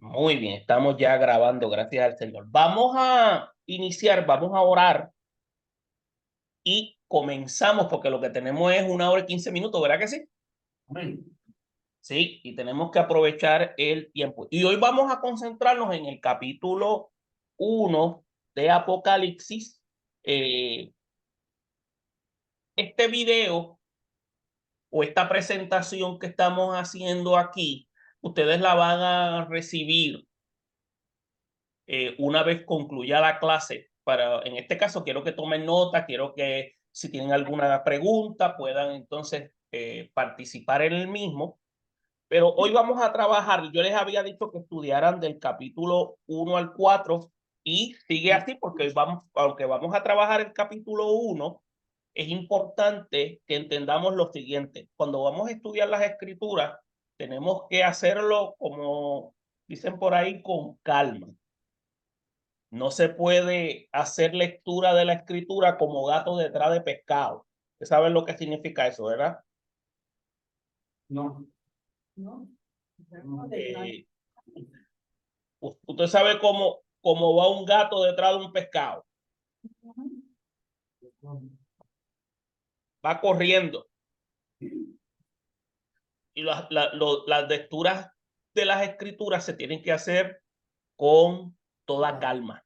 Muy bien, estamos ya grabando, gracias al Señor. Vamos a iniciar, vamos a orar y comenzamos porque lo que tenemos es 1 hora y 15 minutos, ¿verdad que sí? Amén. Sí, y tenemos que aprovechar el tiempo. Y hoy vamos a concentrarnos en el capítulo 1 de Apocalipsis. Este video o esta presentación que estamos haciendo aquí, ustedes la van a recibir una vez concluya la clase. En este caso, quiero que tomen nota, quiero que si tienen alguna pregunta puedan entonces participar en el mismo. Pero hoy vamos a trabajar, yo les había dicho que estudiaran del capítulo 1 al 4 y sigue así porque aunque vamos a trabajar el capítulo 1, es importante que entendamos lo siguiente. Cuando vamos a estudiar las escrituras, tenemos que hacerlo, como dicen por ahí, con calma. No se puede hacer lectura de la escritura como gato detrás de pescado. Ustedes saben lo que significa eso, ¿verdad? No. ¿No? Eh, usted sabe cómo va un gato detrás de un pescado. Va corriendo. Y las lecturas de las escrituras se tienen que hacer con toda calma.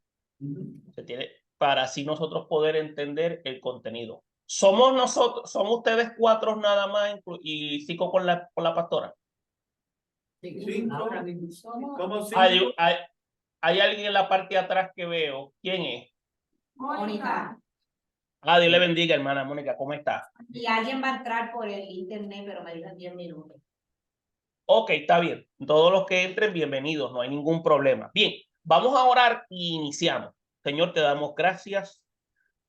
Se tiene, para así nosotros poder entender el contenido. Somos ustedes 4 nada más y 5 con la pastora. Cinco. ¿Cómo Hay, cinco? hay, hay alguien en la parte de atrás que veo. ¿Quién es? Mónica. Dios le bendiga, hermana Mónica. ¿Cómo está? Y alguien va a entrar por el internet, pero me dijo 10 minutos. Ok, está bien. Todos los que entren, bienvenidos. No hay ningún problema. Bien, vamos a orar y iniciamos. Señor, te damos gracias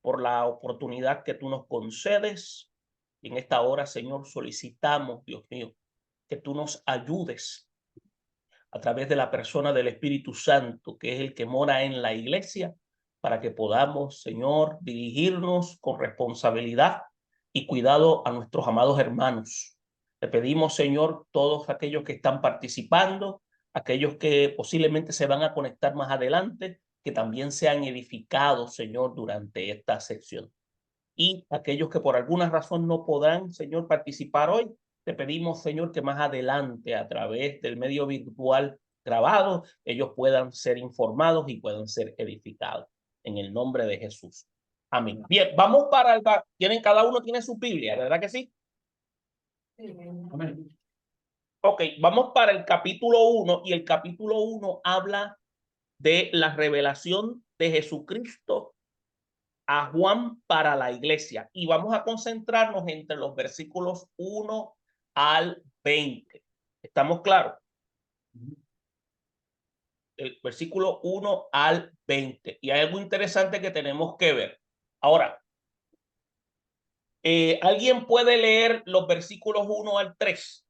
por la oportunidad que tú nos concedes. Y en esta hora, Señor, solicitamos, Dios mío, que tú nos ayudes a través de la persona del Espíritu Santo, que es el que mora en la iglesia, para que podamos, Señor, dirigirnos con responsabilidad y cuidado a nuestros amados hermanos. Te pedimos, Señor, todos aquellos que están participando, aquellos que posiblemente se van a conectar más adelante, que también sean edificados, Señor, durante esta sección. Y aquellos que por alguna razón no podrán, Señor, participar hoy, te pedimos, Señor, que más adelante a través del medio virtual grabado, ellos puedan ser informados y puedan ser edificados. En el nombre de Jesús. Amén. Bien, vamos para cada uno tiene su Biblia, ¿verdad que sí? Amén. Ok, vamos para el capítulo 1 y el capítulo 1 habla de la revelación de Jesucristo a Juan para la iglesia y vamos a concentrarnos entre los versículos 1 al 20. ¿Estamos claros? El versículo 1 al 20. Y hay algo interesante que tenemos que ver. Ahora, ¿alguien puede leer los versículos 1 al 3?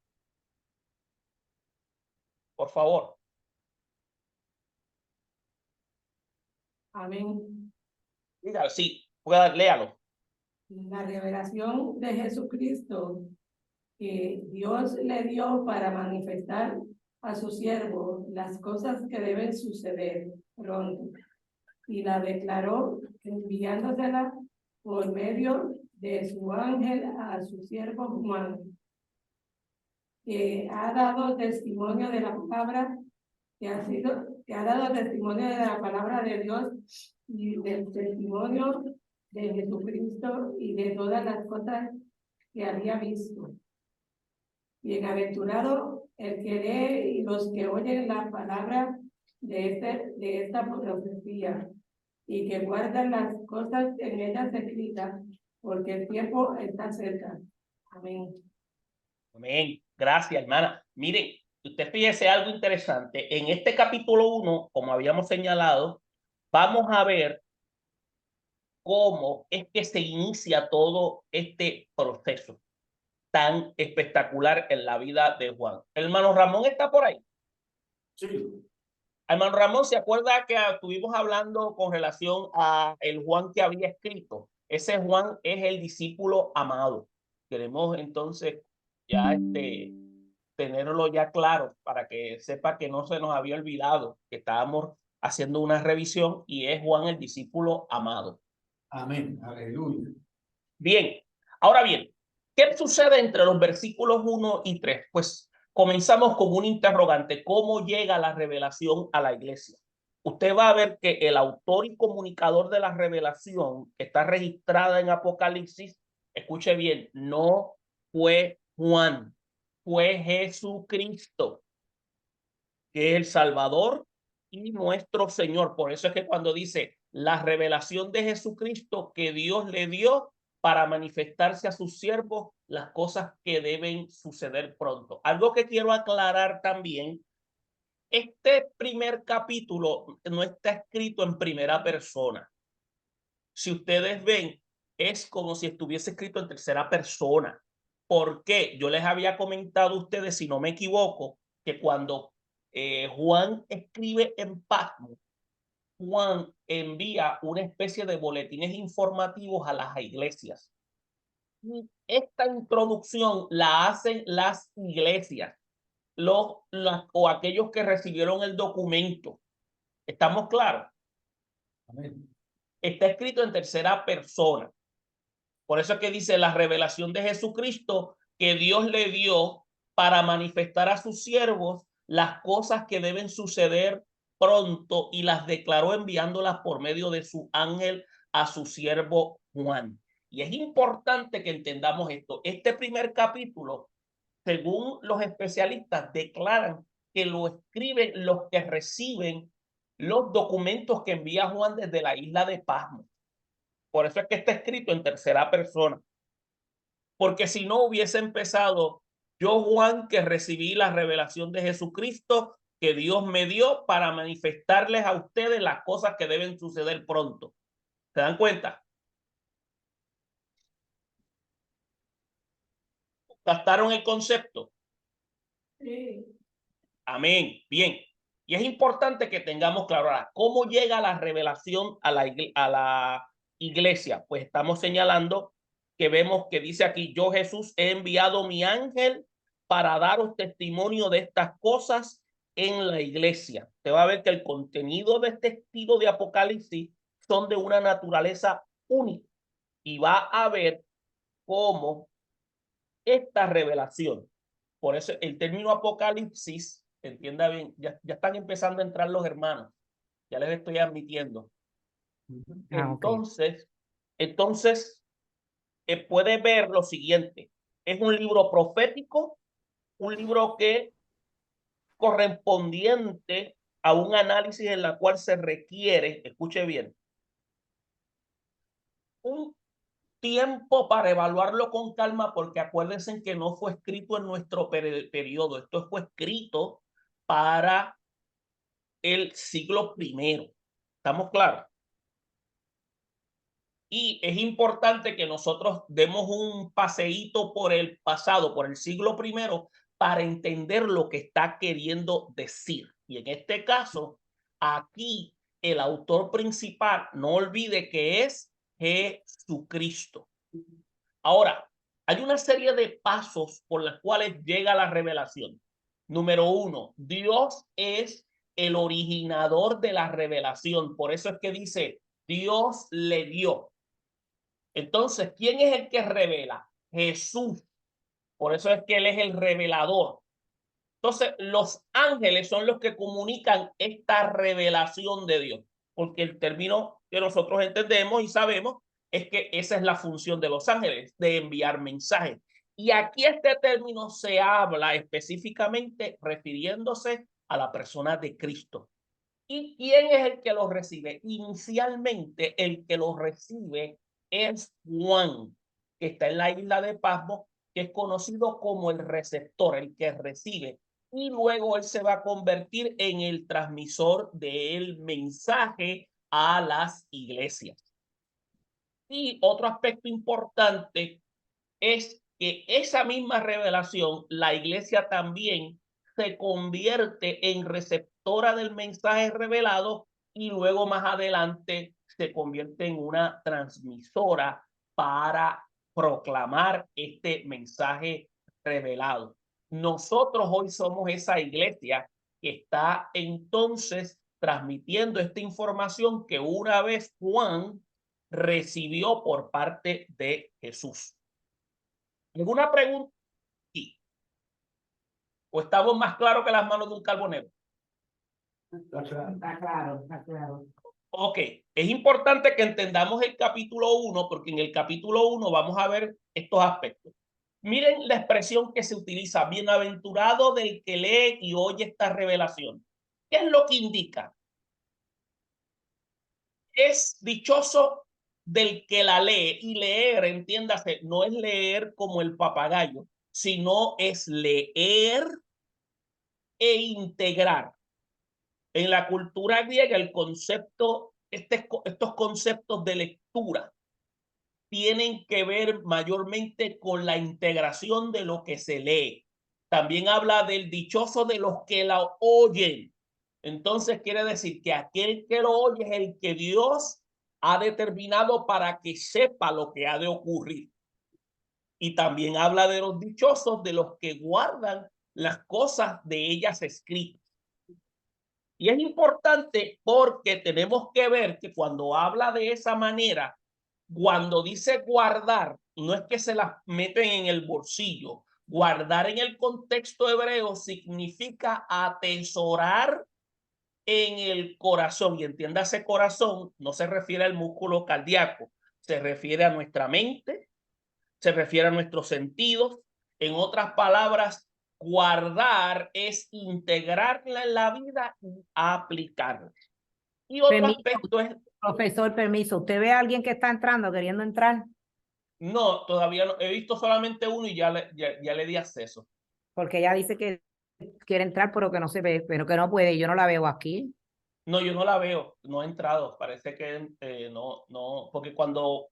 Por favor. Amén. Dígalo, sí, léalo. La revelación de Jesucristo que Dios le dio para manifestar a su siervo las cosas que deben suceder pronto, y la declaró enviándosela por medio de su ángel a su siervo Juan, que ha dado testimonio de la palabra, que ha dado testimonio de la palabra de Dios y del testimonio de Jesucristo y de todas las cosas que había visto. Bienaventurado el que lee y los que oyen la palabra de esta profecía y que guardan las cosas en ellas escritas, porque el tiempo está cerca. Amén. Amén. Gracias, hermana. Miren, usted fíjese algo interesante. En este capítulo 1, como habíamos señalado, vamos a ver cómo es que se inicia todo este proceso tan espectacular en la vida de Juan. Hermano Ramón está por ahí. Sí. Hermano Ramón, ¿se acuerda que estuvimos hablando con relación a el Juan que había escrito? Ese Juan es el discípulo amado. Queremos entonces ya tenerlo ya claro para que sepa que no se nos había olvidado que estábamos haciendo una revisión y es Juan el discípulo amado. Amén. Aleluya. Bien, ahora bien, ¿qué sucede entre los versículos 1 y 3? Pues comenzamos con un interrogante. ¿Cómo llega la revelación a la iglesia? Usted va a ver que el autor y comunicador de la revelación que está registrada en Apocalipsis, escuche bien, no fue Juan, fue Jesucristo, que es el Salvador y nuestro Señor. Por eso es que cuando dice la revelación de Jesucristo que Dios le dio para manifestarse a sus siervos las cosas que deben suceder pronto. Algo que quiero aclarar también, este primer capítulo no está escrito en primera persona. Si ustedes ven, es como si estuviese escrito en tercera persona. ¿Por qué? Yo les había comentado a ustedes, si no me equivoco, que cuando Juan escribe en Patmos, Juan envía una especie de boletines informativos a las iglesias. Y esta introducción la hacen las iglesias, o aquellos que recibieron el documento. ¿Estamos claros? Amén. Está escrito en tercera persona. Por eso es que dice la revelación de Jesucristo que Dios le dio para manifestar a sus siervos las cosas que deben suceder pronto y las declaró enviándolas por medio de su ángel a su siervo Juan. Y es importante que entendamos esto. Este primer capítulo, según los especialistas, declaran que lo escriben los que reciben los documentos que envía Juan desde la isla de Patmos. Por eso es que está escrito en tercera persona. Porque si no hubiese empezado, yo Juan, que recibí la revelación de Jesucristo que Dios me dio para manifestarles a ustedes las cosas que deben suceder pronto. ¿Se dan cuenta? ¿Captaron el concepto? Sí. Amén. Bien. Y es importante que tengamos claro ahora cómo llega la revelación a la iglesia. Pues estamos señalando que vemos que dice aquí, yo Jesús he enviado mi ángel para daros testimonio de estas cosas en la iglesia. Te va a ver que el contenido de este estilo de Apocalipsis son de una naturaleza única y va a ver cómo esta revelación. Por eso el término Apocalipsis, entienda bien, ya están empezando a entrar los hermanos, ya les estoy admitiendo. Entonces, puede ver lo siguiente, es un libro profético, un libro que correspondiente a un análisis en la cual se requiere, escuche bien, un tiempo para evaluarlo con calma, porque acuérdense que no fue escrito en nuestro periodo, esto fue escrito para el siglo I. ¿Estamos claros? Y es importante que nosotros demos un paseíto por el pasado, por el siglo I, para entender lo que está queriendo decir. Y en este caso, aquí el autor principal, no olvide que es Jesucristo. Ahora, hay una serie de pasos por los cuales llega la revelación. Número uno, Dios es el originador de la revelación. Por eso es que dice, Dios le dio. Entonces, ¿quién es el que revela? Jesús. Por eso es que Él es el revelador. Entonces, los ángeles son los que comunican esta revelación de Dios. Porque el término que nosotros entendemos y sabemos es que esa es la función de los ángeles, de enviar mensajes. Y aquí este término se habla específicamente refiriéndose a la persona de Cristo. ¿Y quién es el que lo recibe? Inicialmente el que lo recibe es Juan, que está en la isla de Patmos, que es conocido como el receptor, el que recibe. Y luego él se va a convertir en el transmisor del mensaje a las iglesias. Y otro aspecto importante es que esa misma revelación, la iglesia también se convierte en receptora del mensaje revelado y luego más adelante se convierte en una transmisora para proclamar este mensaje revelado. Nosotros hoy somos esa iglesia que está entonces transmitiendo esta información que una vez Juan recibió por parte de Jesús. ¿Alguna pregunta? ¿O estamos más claros que las manos de un carbonero? Está claro. Está claro, está claro. Ok, es importante que entendamos el capítulo 1 porque en el capítulo 1 vamos a ver estos aspectos. Miren la expresión que se utiliza, bienaventurado del que lee y oye esta revelación. ¿Qué es lo que indica? Es dichoso del que la lee, y leer, entiéndase, no es leer como el papagayo, sino es leer e integrar. En la cultura griega, el concepto, estos conceptos de lectura tienen que ver mayormente con la integración de lo que se lee. También habla del dichoso de los que la oyen. Entonces quiere decir que aquel que lo oye es el que Dios ha determinado para que sepa lo que ha de ocurrir. Y también habla de los dichosos de los que guardan las cosas de ellas escritas. Y es importante porque tenemos que ver que cuando habla de esa manera, cuando dice guardar, no es que se las meten en el bolsillo. Guardar en el contexto hebreo significa atesorar en el corazón. Y entiéndase corazón, no se refiere al músculo cardíaco, se refiere a nuestra mente, se refiere a nuestros sentidos. En otras palabras, guardar es integrarla en la vida y aplicarla. Y otro Permiso, aspecto es, profesor, permiso. ¿Usted ve a alguien que está entrando, queriendo entrar? no, todavía no, he visto solamente uno y ya le di acceso. Porque ella dice que quiere entrar, pero que no se ve, pero que no puede. Yo no la veo aquí. No, yo no la veo, no ha entrado, parece que no, porque cuando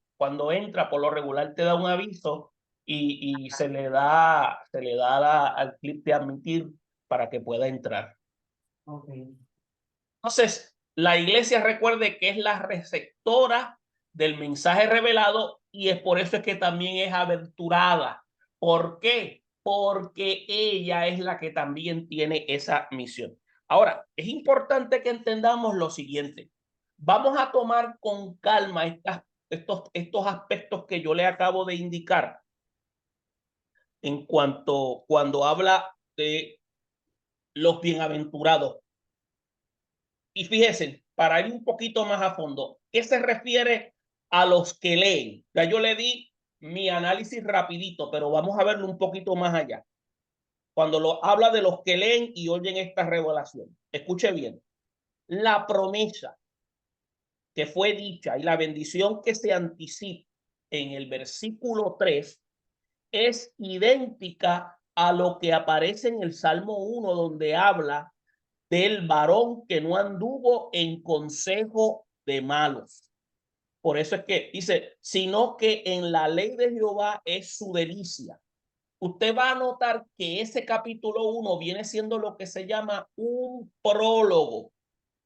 entra, por lo regular te da un aviso y se le da al clip de admitir para que pueda entrar. Okay. Entonces, la iglesia recuerde que es la receptora del mensaje revelado y es por eso es que también es aventurada. ¿Por qué? Porque ella es la que también tiene esa misión. Ahora, es importante que entendamos lo siguiente. Vamos a tomar con calma estos aspectos que yo le acabo de indicar en cuanto cuando habla de los bienaventurados. Y fíjense, para ir un poquito más a fondo, ¿qué se refiere a los que leen? Ya yo le di mi análisis rapidito, pero vamos a verlo un poquito más allá. Cuando habla de los que leen y oyen esta revelación, escuche bien, la promesa que fue dicha y la bendición que se anticipa en el versículo 3 es idéntica a lo que aparece en el Salmo 1, donde habla del varón que no anduvo en consejo de malos. Por eso es que dice, sino que en la ley de Jehová es su delicia. Usted va a notar que ese capítulo 1 viene siendo lo que se llama un prólogo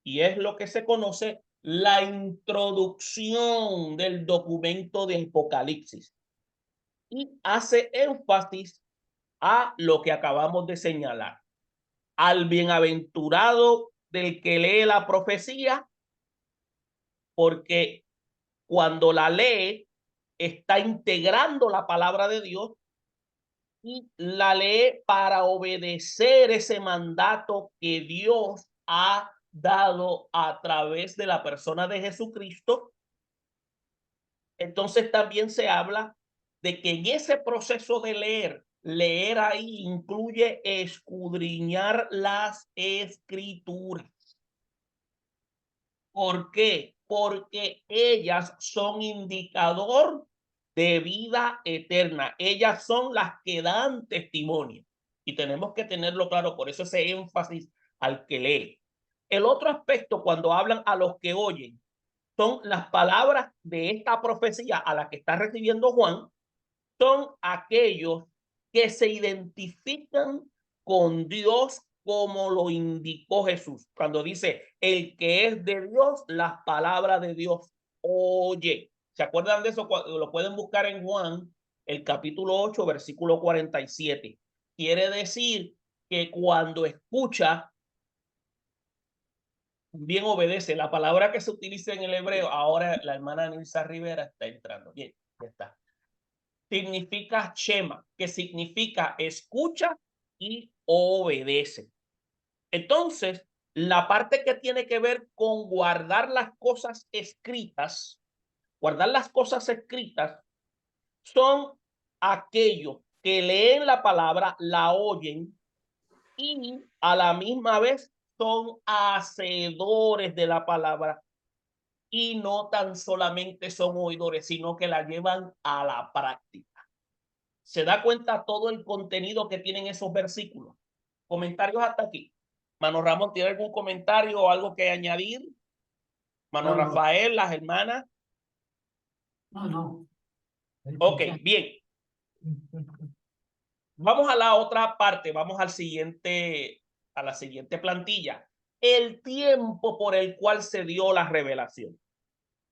y es lo que se conoce la introducción del documento de Apocalipsis y hace énfasis a lo que acabamos de señalar. Al bienaventurado del que lee la profecía, porque cuando la lee está integrando la palabra de Dios y la lee para obedecer ese mandato que Dios ha dado a través de la persona de Jesucristo. Entonces también se habla de que en ese proceso de leer ahí incluye escudriñar las escrituras. ¿Por qué? Porque ellas son indicador de vida eterna. Ellas son las que dan testimonio. Y tenemos que tenerlo claro, por eso ese énfasis al que lee. El otro aspecto, cuando hablan a los que oyen, son las palabras de esta profecía a la que está recibiendo Juan, son aquellos que se identifican con Dios como lo indicó Jesús. Cuando dice, el que es de Dios, las palabras de Dios oye. ¿Se acuerdan de eso? Lo pueden buscar en Juan, el capítulo 8, versículo 47. quiere decir que cuando escucha, bien obedece. La palabra que se utiliza en el hebreo, ahora la hermana Nilsa Rivera está entrando. Bien, ya está. Significa shema, que significa escucha y obedece. Entonces, la parte que tiene que ver con guardar las cosas escritas, son aquellos que leen la palabra, la oyen y a la misma vez son hacedores de la palabra y no tan solamente son oidores, sino que la llevan a la práctica. ¿Se da cuenta todo el contenido que tienen esos versículos? Comentarios hasta aquí. Mano Ramón, ¿tiene algún comentario o algo que añadir? Mano No, no. Rafael, las hermanas. No. Ok, bien. Vamos a la otra parte, vamos a la siguiente plantilla. El tiempo por el cual se dio la revelación.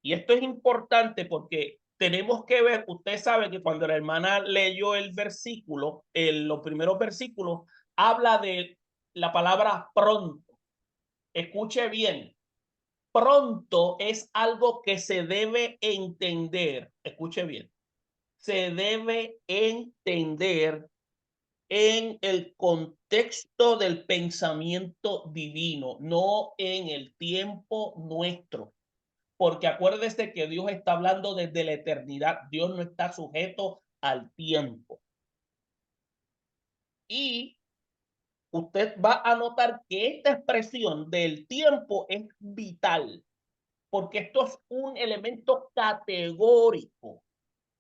Y esto es importante porque tenemos que ver, usted sabe que cuando la hermana leyó el versículo, los primeros versículos, habla de la palabra pronto. Escuche bien, pronto es algo que se debe entender. Escuche bien, se debe entender en el contexto del pensamiento divino, no en el tiempo nuestro. Porque acuérdese que Dios está hablando desde la eternidad. Dios no está sujeto al tiempo. Y usted va a notar que esta expresión del tiempo es vital, porque esto es un elemento categórico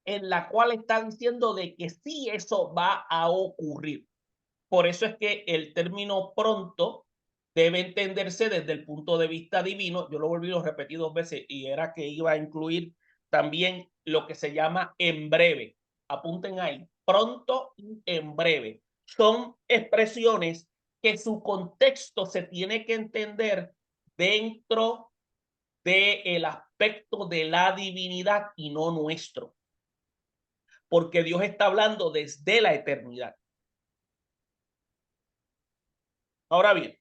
en la cual está diciendo de que sí eso va a ocurrir. Por eso es que el término pronto debe entenderse desde el punto de vista divino. Yo lo volví a repetir 2 veces y era que iba a incluir también lo que se llama en breve. Apunten ahí, pronto y en breve. Son expresiones que su contexto se tiene que entender dentro del aspecto de la divinidad y no nuestro. Porque Dios está hablando desde la eternidad. Ahora bien,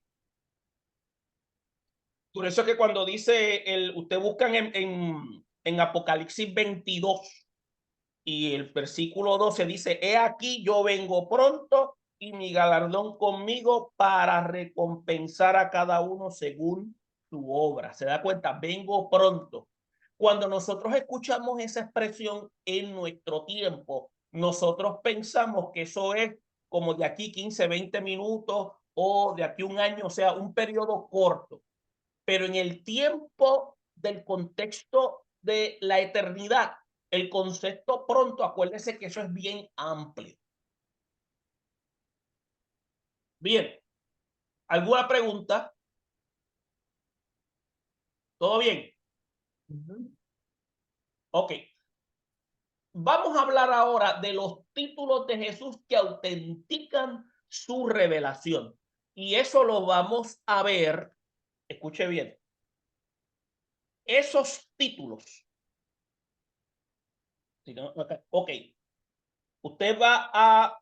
por eso es que cuando dice, usted buscan en Apocalipsis 22 y el versículo 12 dice, he aquí yo vengo pronto y mi galardón conmigo para recompensar a cada uno según su obra. ¿Se da cuenta? Vengo pronto. Cuando nosotros escuchamos esa expresión en nuestro tiempo, nosotros pensamos que eso es como de aquí 15, 20 minutos o de aquí un año, o sea, un periodo corto. Pero en el tiempo del contexto de la eternidad, el concepto pronto, acuérdese que eso es bien amplio. Bien, ¿alguna pregunta? ¿Todo bien? Ok. Vamos a hablar ahora de los títulos de Jesús que autentican su revelación. Y eso lo vamos a ver, escuche bien, esos títulos. Ok, usted va a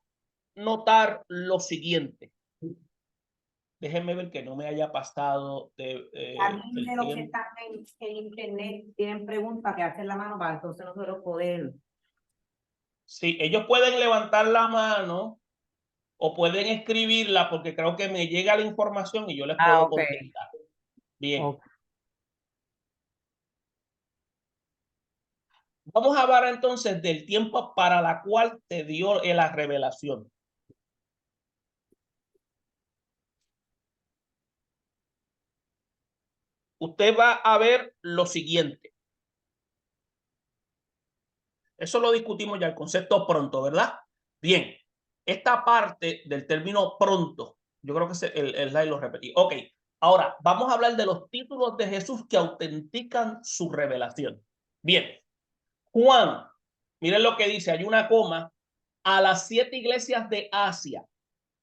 notar lo siguiente. Déjenme ver que no me haya pasado También de los que están en internet tienen preguntas que hacen la mano para entonces nosotros poder. Sí, ellos pueden levantar la mano o pueden escribirla porque creo que me llega la información y yo les puedo Ok. contestar. Bien. Vamos a hablar entonces del tiempo para la cual te dio la revelación. Usted va a ver lo siguiente. Eso lo discutimos ya, el concepto pronto, ¿verdad? Bien, esta parte del término pronto, yo creo que el slide lo repetí. Ok, ahora vamos a hablar de los títulos de Jesús que autentican su revelación. Bien, Juan, miren lo que dice, hay una coma, a las 7 iglesias de Asia.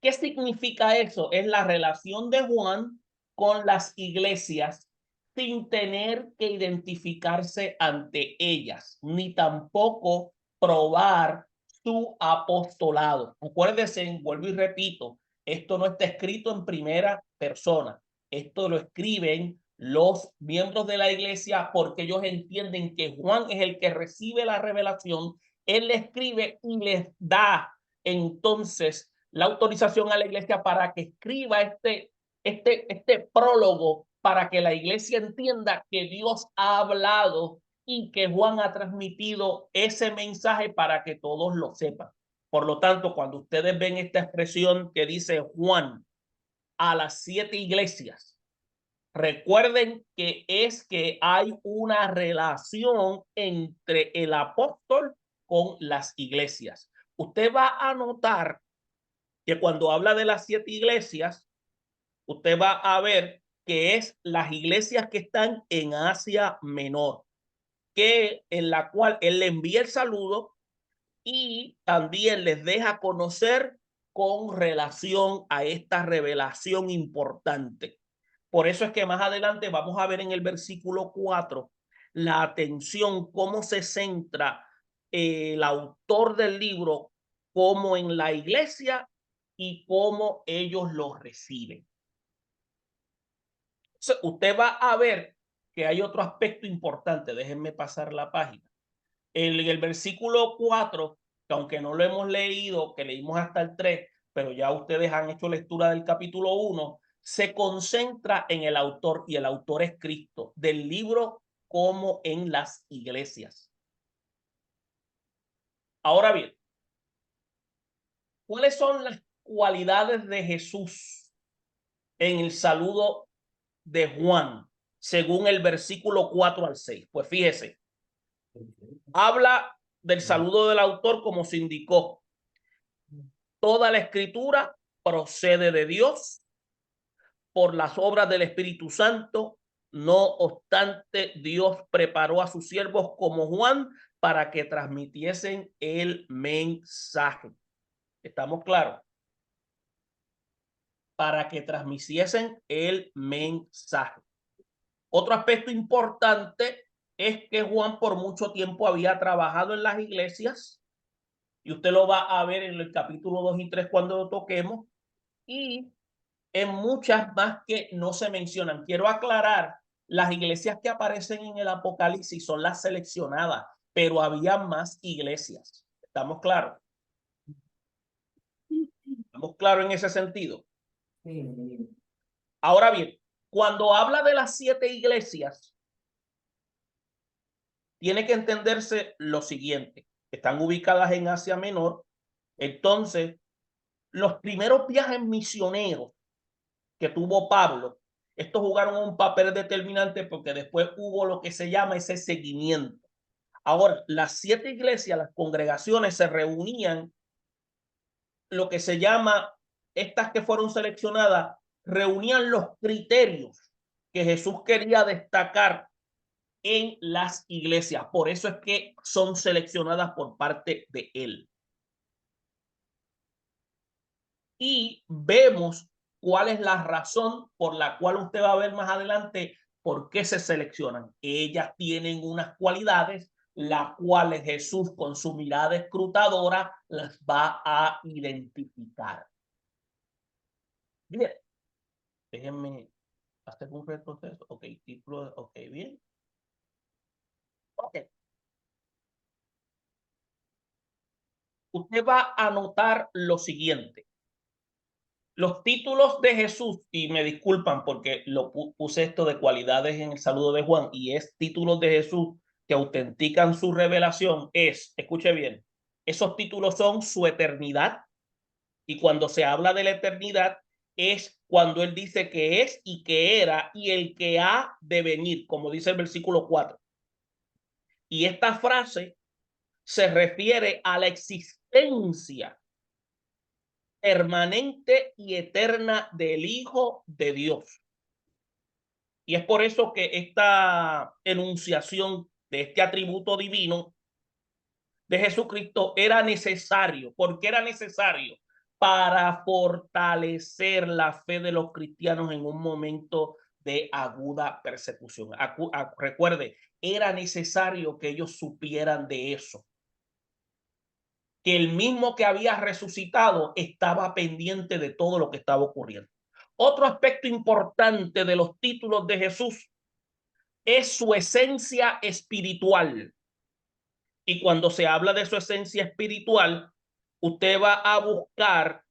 ¿Qué significa eso? Es la relación de Juan con las iglesias sin tener que identificarse ante ellas, ni tampoco probar su apostolado. Acuérdense, vuelvo y repito, esto no está escrito en primera persona. Esto lo escriben los miembros de la iglesia porque ellos entienden que Juan es el que recibe la revelación. Él le escribe y les da entonces la autorización a la iglesia para que escriba este prólogo para que la iglesia entienda que Dios ha hablado y que Juan ha transmitido ese mensaje para que todos lo sepan. Por lo tanto, cuando ustedes ven esta expresión que dice Juan a las 7 iglesias, recuerden que es que hay una relación entre el apóstol con las iglesias. Usted va a notar que cuando habla de las 7 iglesias, usted va a ver que es las iglesias que están en Asia Menor, en la cual él le envía el saludo y también les deja conocer con relación a esta revelación importante. Por eso es que más adelante vamos a ver en el versículo 4 la atención, cómo se centra el autor del libro, como en la iglesia y cómo ellos lo reciben. Entonces, usted va a ver que hay otro aspecto importante. Déjenme pasar la página. En el versículo 4, que aunque no lo hemos leído, que leímos hasta el 3, pero ya ustedes han hecho lectura del capítulo 1, se concentra en el autor, y el autor es Cristo, del libro como en las iglesias. Ahora bien, ¿cuáles son las cualidades de Jesús en el saludo de Juan, según el versículo 4 al 6? Pues fíjese, habla del saludo del autor como se indicó. Toda la escritura procede de Dios por las obras del Espíritu Santo. No obstante, Dios preparó a sus siervos como Juan para que transmitiesen el mensaje. ¿Estamos claros? Para que transmitiesen el mensaje. Otro aspecto importante es que Juan por mucho tiempo había trabajado en las iglesias, y usted lo va a ver en el capítulo 2 y 3 cuando lo toquemos, y en muchas más que no se mencionan. Quiero aclarar, las iglesias que aparecen en el Apocalipsis son las seleccionadas, pero había más iglesias. ¿Estamos claros? ¿Estamos claros en ese sentido? Sí. Ahora bien, cuando habla de las 7 iglesias, tiene que entenderse lo siguiente. Están ubicadas en Asia Menor. Entonces, los primeros viajes misioneros que tuvo Pablo, estos jugaron un papel determinante porque después hubo lo que se llama ese seguimiento. Ahora, las 7 iglesias, las congregaciones se reunían, lo que se llama, estas que fueron seleccionadas, reunían los criterios que Jesús quería destacar en las iglesias. Por eso es que son seleccionadas por parte de él. Y vemos cuál es la razón por la cual usted va a ver más adelante por qué se seleccionan. Ellas tienen unas cualidades, las cuales Jesús con su mirada escrutadora las va a identificar. Bien, déjenme hacer un retroceso. Ok, título, ok, bien. Ok. Usted va a notar lo siguiente. Los títulos de Jesús, y me disculpan porque lo puse esto de cualidades en el saludo de Juan, y es títulos de Jesús que autentican su revelación, escuche bien, esos títulos son su eternidad, y cuando se habla de la eternidad es cuando él dice que es y que era y el que ha de venir, como dice el versículo 4. Y esta frase se refiere a la existencia permanente y eterna del Hijo de Dios. Y es por eso que esta enunciación de este atributo divino de Jesucristo era necesario. ¿Por qué era necesario? Para fortalecer la fe de los cristianos en un momento de aguda persecución. Recuerde, era necesario que ellos supieran de eso. que el mismo que había resucitado estaba pendiente de todo lo que estaba ocurriendo. Otro aspecto importante de los títulos de Jesús es su esencia espiritual. Y cuando se habla de su esencia espiritual, usted va a buscar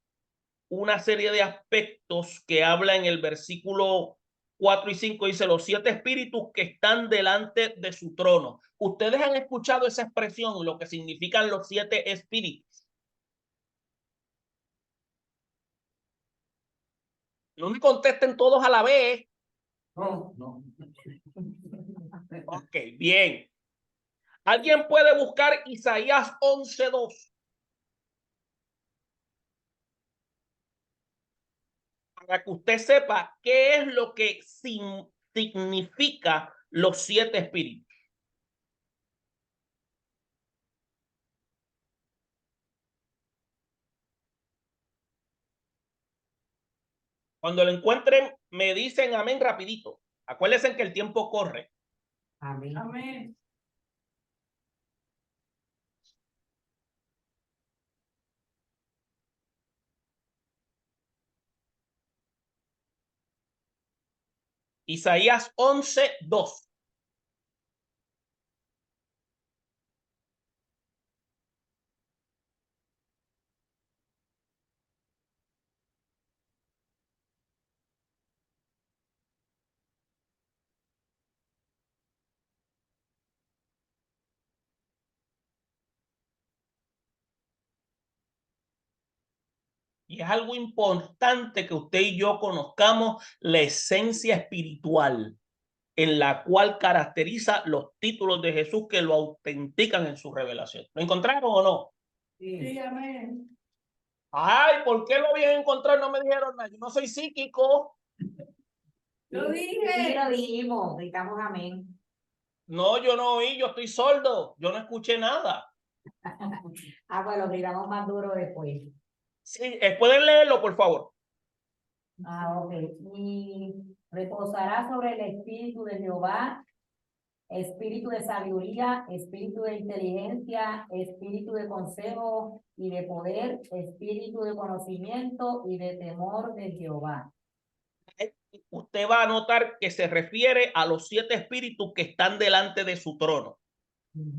una serie de aspectos que habla en el versículo 4 y 5. Dice, los 7 espíritus que están delante de su trono. Ustedes han escuchado esa expresión, lo que significan los 7 espíritus. No me contesten todos a la vez. No, no. Ok, bien. ¿Alguien puede buscar Isaías 11:2? Para que usted sepa qué es lo que significa los 7 espíritus. Cuando lo encuentren, me dicen amén rapidito. Acuérdense que el tiempo corre. Amén. Amén. Isaías 11:2. Y es algo importante que usted y yo conozcamos la esencia espiritual en la cual caracteriza los títulos de Jesús que lo autentican en su revelación. ¿Lo encontraron o no? Sí, amén. Ay, ¿por qué lo habían encontrado? No me dijeron nada. Yo no soy psíquico. Lo Sí, dije. lo dijimos, gritamos amén. No, yo no oí, yo estoy sordo. Yo no escuché nada. Pues lo gritamos más duro después. Sí, pueden leerlo, por favor. Ok. Y reposará sobre el espíritu de Jehová, espíritu de sabiduría, espíritu de inteligencia, espíritu de consejo y de poder, espíritu de conocimiento y de temor de Jehová. Usted va a notar que se refiere a los 7 espíritus que están delante de su trono.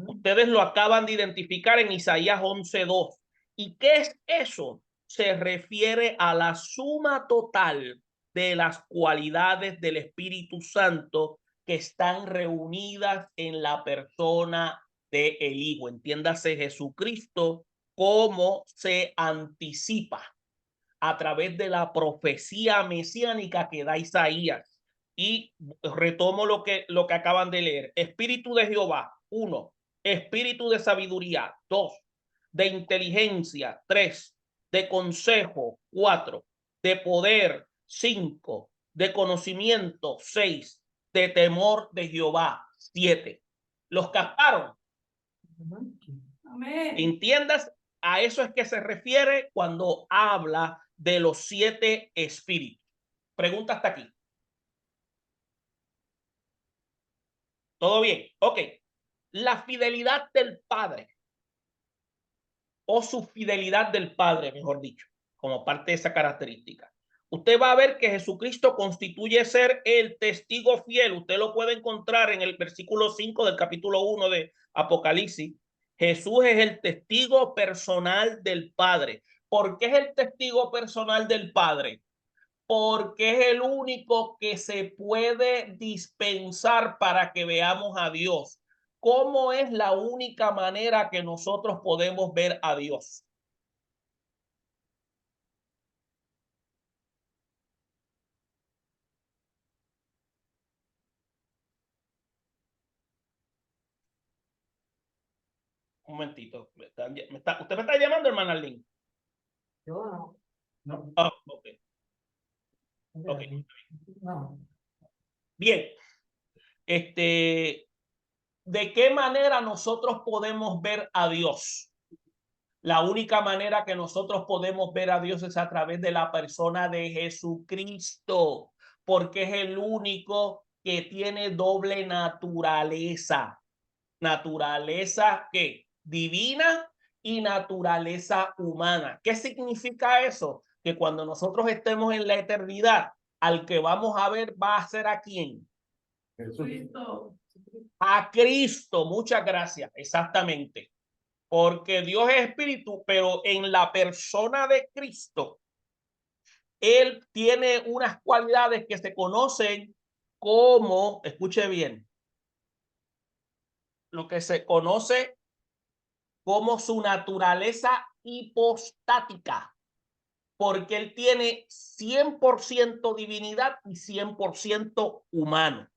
Ustedes lo acaban de identificar en Isaías 11:2. ¿Y qué es eso? Se refiere a la suma total de las cualidades del Espíritu Santo que están reunidas en la persona del Hijo. Entiéndase Jesucristo cómo se anticipa a través de la profecía mesiánica que da Isaías. Y retomo lo que acaban de leer. Espíritu de Jehová, 1. Espíritu de sabiduría, 2. De inteligencia, 3. De consejo, 4. De poder, 5. De conocimiento, 6. De temor de Jehová, 7. ¿Los captaron? Amén. Entiendas, a eso es que se refiere cuando habla de los 7 espíritus. Pregunta hasta aquí. ¿Todo bien? Ok. La fidelidad del Padre, o su fidelidad del Padre, mejor dicho, como parte de esa característica. Usted va a ver que Jesucristo constituye ser el testigo fiel. Usted lo puede encontrar en el versículo 5 del capítulo 1 de Apocalipsis. Jesús es el testigo personal del Padre. ¿Por qué es el testigo personal del Padre? Porque es el único que se puede dispensar para que veamos a Dios. ¿Cómo es la única manera que nosotros podemos ver a Dios? Un momentito. ¿Usted me está llamando, hermana Lynn? Yo no. No. Ah, ok. Ok. No. Bien. ¿De qué manera nosotros podemos ver a Dios? La única manera que nosotros podemos ver a Dios es a través de la persona de Jesucristo, porque es el único que tiene doble naturaleza. Naturaleza que divina y naturaleza humana. ¿Qué significa eso? Que cuando nosotros estemos en la eternidad, al que vamos a ver va a ser ¿a quién? Cristo. A Cristo. Muchas gracias. Exactamente. Porque Dios es espíritu, pero en la persona de Cristo, Él tiene unas cualidades que se conocen como, escuche bien, lo que se conoce como su naturaleza hipostática, porque Él tiene 100% divinidad y 100% humano.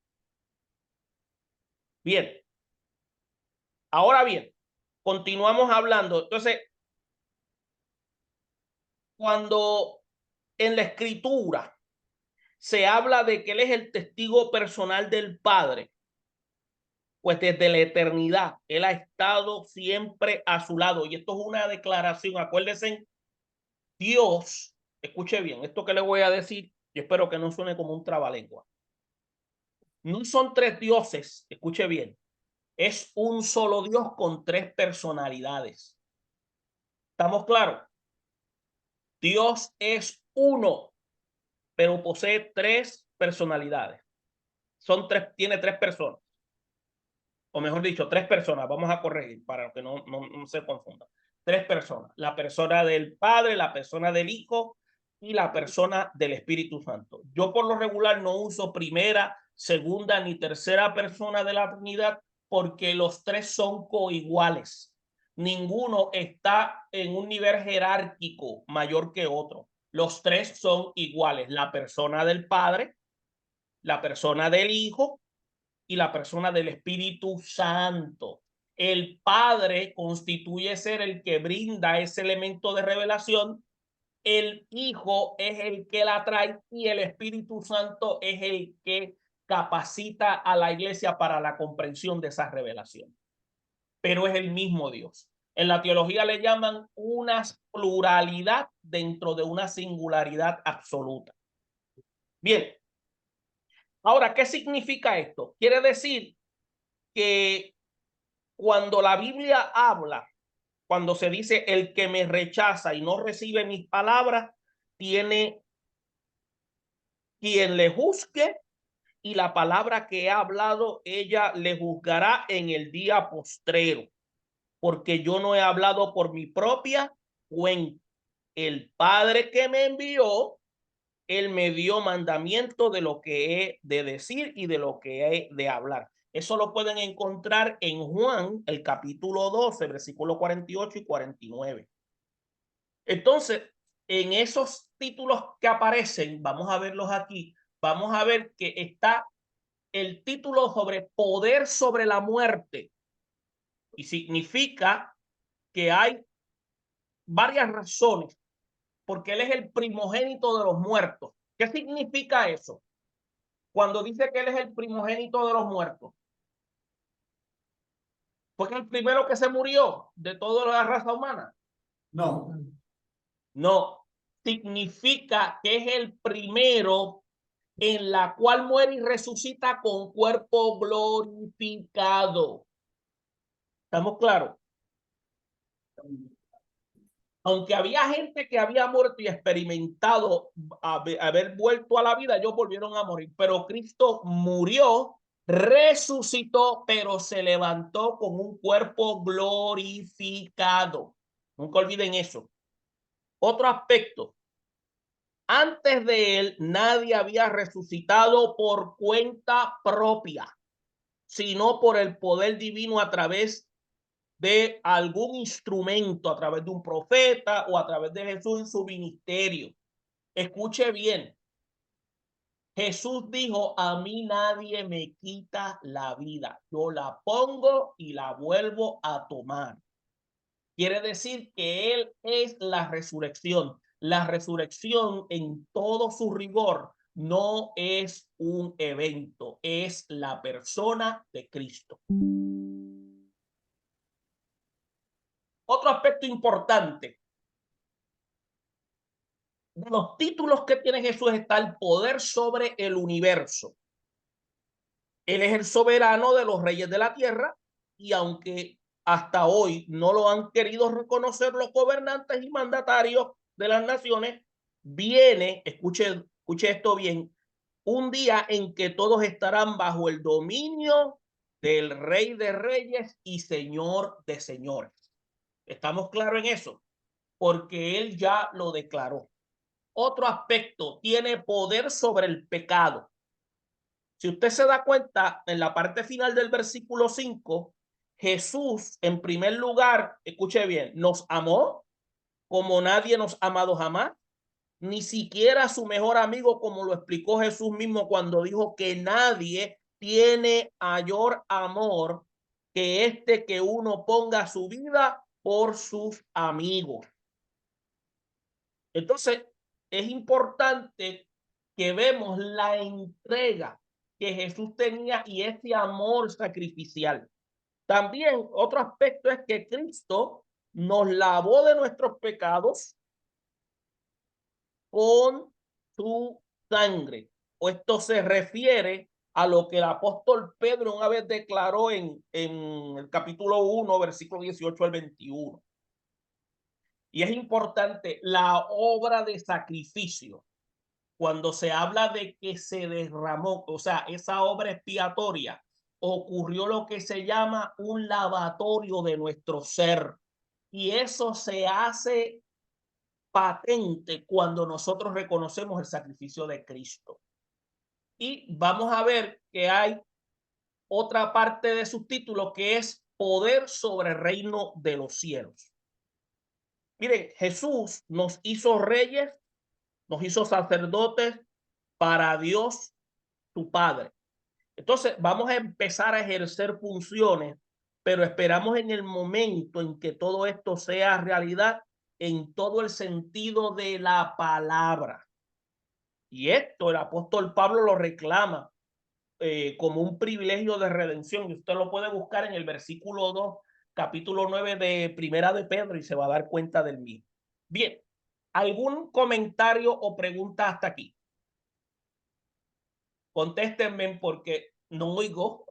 Bien. Ahora bien, continuamos hablando. Entonces, cuando en la escritura se habla de que Él es el testigo personal del Padre, pues desde la eternidad Él ha estado siempre a su lado. Y esto es una declaración. Acuérdense, Dios, escuche bien, esto que le voy a decir, yo espero que no suene como un trabalengua. No son tres dioses, escuche bien. Es un solo Dios con tres personalidades. ¿Estamos claros? Dios es uno, pero posee tres personalidades. Tiene tres personas. O mejor dicho, tres personas. Vamos a corregir para que no se confundan. Tres personas. La persona del Padre, la persona del Hijo y la persona del Espíritu Santo. Yo por lo regular no uso primera, segunda ni tercera persona de la Trinidad porque los tres son coiguales. Ninguno está en un nivel jerárquico mayor que otro. Los tres son iguales. La persona del Padre, la persona del Hijo y la persona del Espíritu Santo. El Padre constituye ser el que brinda ese elemento de revelación. El Hijo es el que la trae y el Espíritu Santo es el que capacita a la iglesia para la comprensión de esa revelación. Pero es el mismo Dios. En la teología le llaman una pluralidad dentro de una singularidad absoluta. Bien. Ahora, ¿qué significa esto? Quiere decir que cuando la Biblia habla, cuando se dice el que me rechaza y no recibe mis palabras, tiene quien le juzgue y la palabra que ha hablado ella le juzgará en el día postrero, porque yo no he hablado por mi propia cuenta. El Padre que me envió, Él me dio mandamiento de lo que he de decir y de lo que he de hablar. Eso lo pueden encontrar en Juan, el capítulo 12, versículos 48 y 49. Entonces, en esos títulos que aparecen, vamos a verlos aquí, vamos a ver que está el título sobre poder sobre la muerte. Y significa que hay varias razones, porque Él es el primogénito de los muertos. ¿Qué significa eso? Cuando dice que Él es el primogénito de los muertos, porque el primero que se murió de toda la raza humana. No. No, significa que es el primero en la cual muere y resucita con cuerpo glorificado. ¿Estamos claros? Aunque había gente que había muerto y experimentado haber vuelto a la vida, ellos volvieron a morir. Pero Cristo murió, resucitó, pero se levantó con un cuerpo glorificado. Nunca olviden eso. Otro aspecto. Antes de él, nadie había resucitado por cuenta propia, sino por el poder divino a través de algún instrumento, a través de un profeta o a través de Jesús en su ministerio. Escuche bien. Jesús dijo, a mí nadie me quita la vida. Yo la pongo y la vuelvo a tomar. Quiere decir que Él es la resurrección. La resurrección en todo su rigor no es un evento, es la persona de Cristo. Otro aspecto importante. De los títulos que tiene Jesús está el poder sobre el universo. Él es el soberano de los reyes de la tierra y aunque hasta hoy no lo han querido reconocer los gobernantes y mandatarios de las naciones, viene, escuche esto bien, un día en que todos estarán bajo el dominio del Rey de Reyes y Señor de Señores. ¿Estamos claros en eso? Porque él ya lo declaró. Otro aspecto, tiene poder sobre el pecado. Si usted se da cuenta, en la parte final del versículo 5, Jesús, en primer lugar, escuche bien, nos amó como nadie nos ha amado jamás, ni siquiera a su mejor amigo, como lo explicó Jesús mismo cuando dijo que nadie tiene mayor amor que este que uno ponga su vida por sus amigos. Entonces, es importante que vemos la entrega que Jesús tenía y ese amor sacrificial. También otro aspecto es que Cristo nos lavó de nuestros pecados con su sangre. O esto se refiere a lo que el apóstol Pedro una vez declaró en el capítulo 1, versículo 18 al 21. Y es importante la obra de sacrificio. Cuando se habla de que se derramó, o sea, esa obra expiatoria, ocurrió lo que se llama un lavatorio de nuestro ser. Y eso se hace patente cuando nosotros reconocemos el sacrificio de Cristo. Y vamos a ver que hay otra parte de sus títulos que es poder sobre el reino de los cielos. Miren, Jesús nos hizo reyes, nos hizo sacerdotes para Dios, su Padre. Entonces, vamos a empezar a ejercer funciones, pero esperamos en el momento en que todo esto sea realidad en todo el sentido de la palabra. Y esto el apóstol Pablo lo reclama como un privilegio de redención. Y usted lo puede buscar en el versículo 2, capítulo 9 de Primera de Pedro y se va a dar cuenta del mismo. Bien, ¿algún comentario o pregunta hasta aquí? Contéstenme porque no oigo.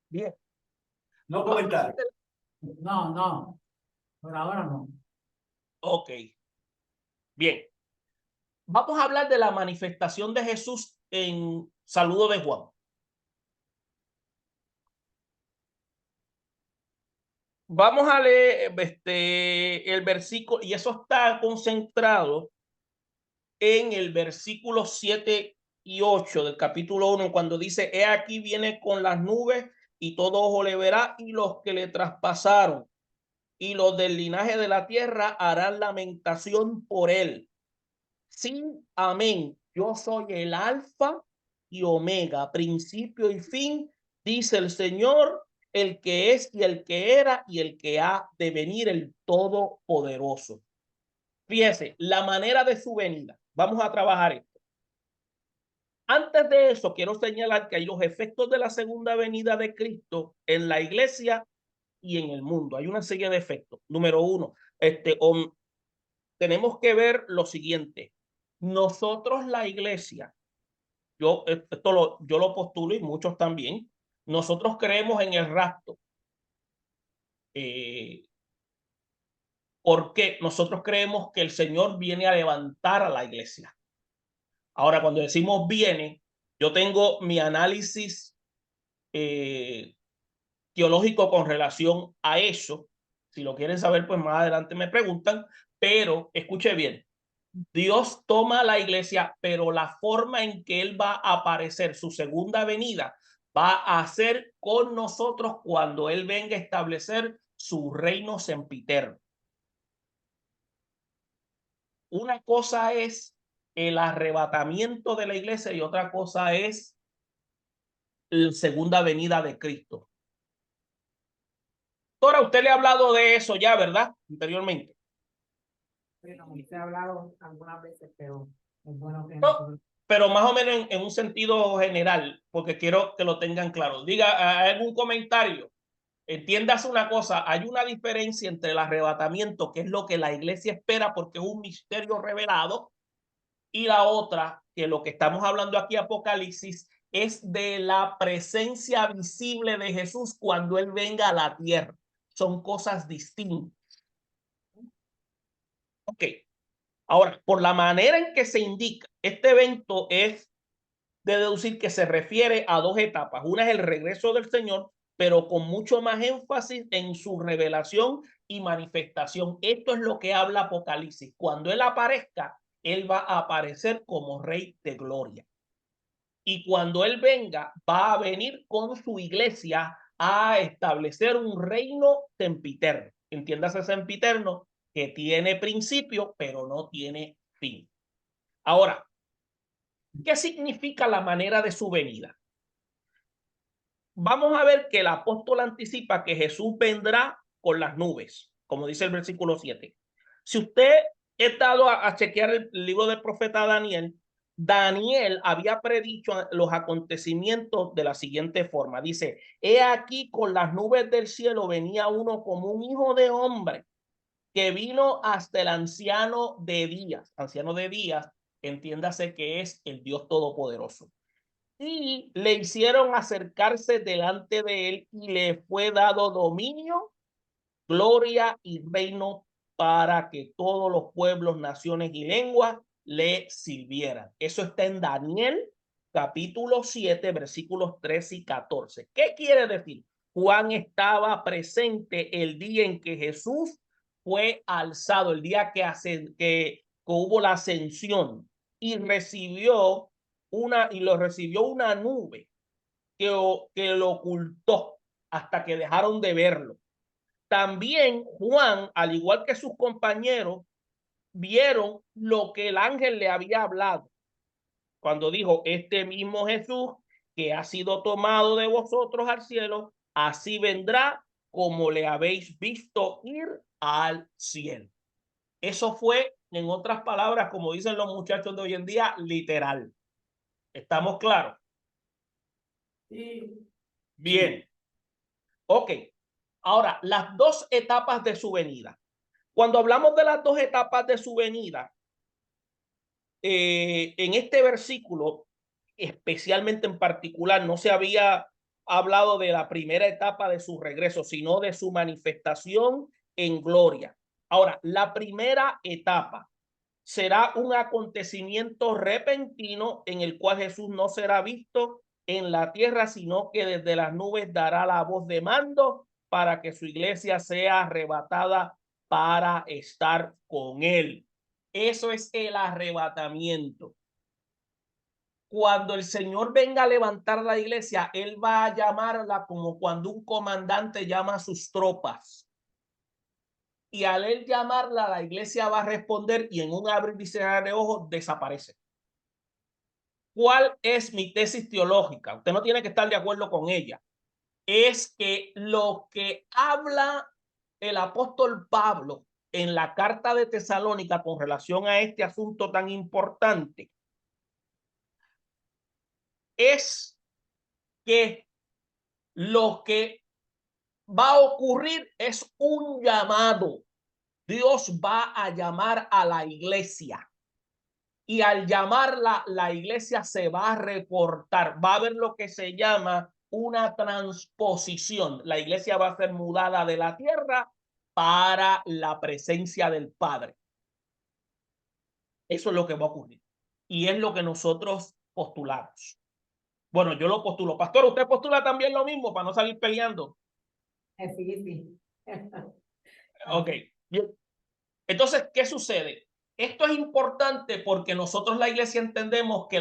Bien. No comentar. No, por ahora no. Ok. Bien. Vamos a hablar de la manifestación de Jesús en Saludo de Juan. Vamos a leer el versículo, y eso está concentrado en el versículo 7 y 8 del capítulo 1, cuando dice, he aquí viene con las nubes y todo ojo le verá, y los que le traspasaron y los del linaje de la tierra harán lamentación por él. Sí, amén. Yo soy el alfa y omega, principio y fin, dice el Señor, el que es y el que era y el que ha de venir, el Todopoderoso. Fíjese, la manera de su venida. Vamos a trabajar esto. Antes de eso, quiero señalar que hay los efectos de la segunda venida de Cristo en la iglesia y en el mundo. Hay una serie de efectos. Número uno, tenemos que ver lo siguiente. Nosotros, la iglesia, yo lo postulo y muchos también, nosotros creemos en el rapto. Porque nosotros creemos que el Señor viene a levantar a la iglesia. Ahora, cuando decimos viene, yo tengo mi análisis teológico con relación a eso. Si lo quieren saber, pues más adelante me preguntan, pero escuche bien. Dios toma a la iglesia, pero la forma en que Él va a aparecer, su segunda venida, va a ser con nosotros cuando Él venga a establecer su reino sempiterno. Una cosa es el arrebatamiento de la iglesia y otra cosa es la segunda venida de Cristo. Ahora, usted le ha hablado de eso ya, ¿verdad? Anteriormente. Bueno, usted ha hablado algunas veces, pero es bueno que No, pero más o menos en un sentido general, porque quiero que lo tengan claro. Diga, ¿hay algún comentario? Entiendas una cosa, hay una diferencia entre el arrebatamiento, que es lo que la iglesia espera porque es un misterio revelado, Y la otra, que lo que estamos hablando aquí, Apocalipsis, es de la presencia visible de Jesús cuando Él venga a la tierra. Son cosas distintas. Ok. Ahora, por la manera en que se indica, este evento es de deducir que se refiere a dos etapas. Una es el regreso del Señor, pero con mucho más énfasis en su revelación y manifestación. Esto es lo que habla Apocalipsis. Cuando Él aparezca, Él va a aparecer como Rey de Gloria. Y cuando Él venga, va a venir con su iglesia a establecer un reino sempiterno. Entiéndase sempiterno, que tiene principio, pero no tiene fin. Ahora, ¿qué significa la manera de su venida? Vamos a ver que el apóstol anticipa que Jesús vendrá con las nubes, como dice el versículo 7. Si usted ha estado a chequear el libro del profeta Daniel, Daniel había predicho los acontecimientos de la siguiente forma. Dice, he aquí con las nubes del cielo venía uno como un hijo de hombre que vino hasta el anciano de días. Anciano de días, entiéndase que es el Dios Todopoderoso. Y le hicieron acercarse delante de él y le fue dado dominio, gloria y reino para que todos los pueblos, naciones y lenguas le sirvieran. Eso está en Daniel capítulo 7, versículos 13 y 14. ¿Qué quiere decir? Juan estaba presente el día en que Jesús fue alzado, el día que hubo la ascensión y lo recibió una nube que lo ocultó hasta que dejaron de verlo. También Juan, al igual que sus compañeros, vieron lo que el ángel le había hablado cuando dijo, este mismo Jesús que ha sido tomado de vosotros al cielo, así vendrá como le habéis visto ir al cielo. Eso fue, en otras palabras, como dicen los muchachos de hoy en día, literal. ¿Estamos claros? Sí. Bien. Ok. Ahora, las dos etapas de su venida. Cuando hablamos de las dos etapas de su venida, en este versículo, especialmente en particular, no se había hablado de la primera etapa de su regreso, sino de su manifestación en gloria. Ahora, la primera etapa será un acontecimiento repentino en el cual Jesús no será visto en la tierra, sino que desde las nubes dará la voz de mando para que su iglesia sea arrebatada para estar con él. Eso es el arrebatamiento. Cuando el Señor venga a levantar la iglesia, Él va a llamarla como cuando un comandante llama a sus tropas. Y al Él llamarla, la iglesia va a responder y en un abrir y cerrar de ojos desaparece. ¿Cuál es mi tesis teológica? Usted no tiene que estar de acuerdo con ella. Es que lo que habla el apóstol Pablo en la carta de Tesalónica con relación a este asunto tan importante es que lo que va a ocurrir es un llamado. Dios va a llamar a la iglesia y al llamarla, la iglesia se va a reportar. Va a haber lo que se llama una transposición. La iglesia va a ser mudada de la tierra para la presencia del Padre. Eso es lo que va a ocurrir. Y es lo que nosotros postulamos. Bueno, yo lo postulo. Pastor, ¿usted postula también lo mismo para no salir peleando? Sí, sí. Ok. Bien. Entonces, ¿qué sucede? Esto es importante porque nosotros la iglesia entendemos que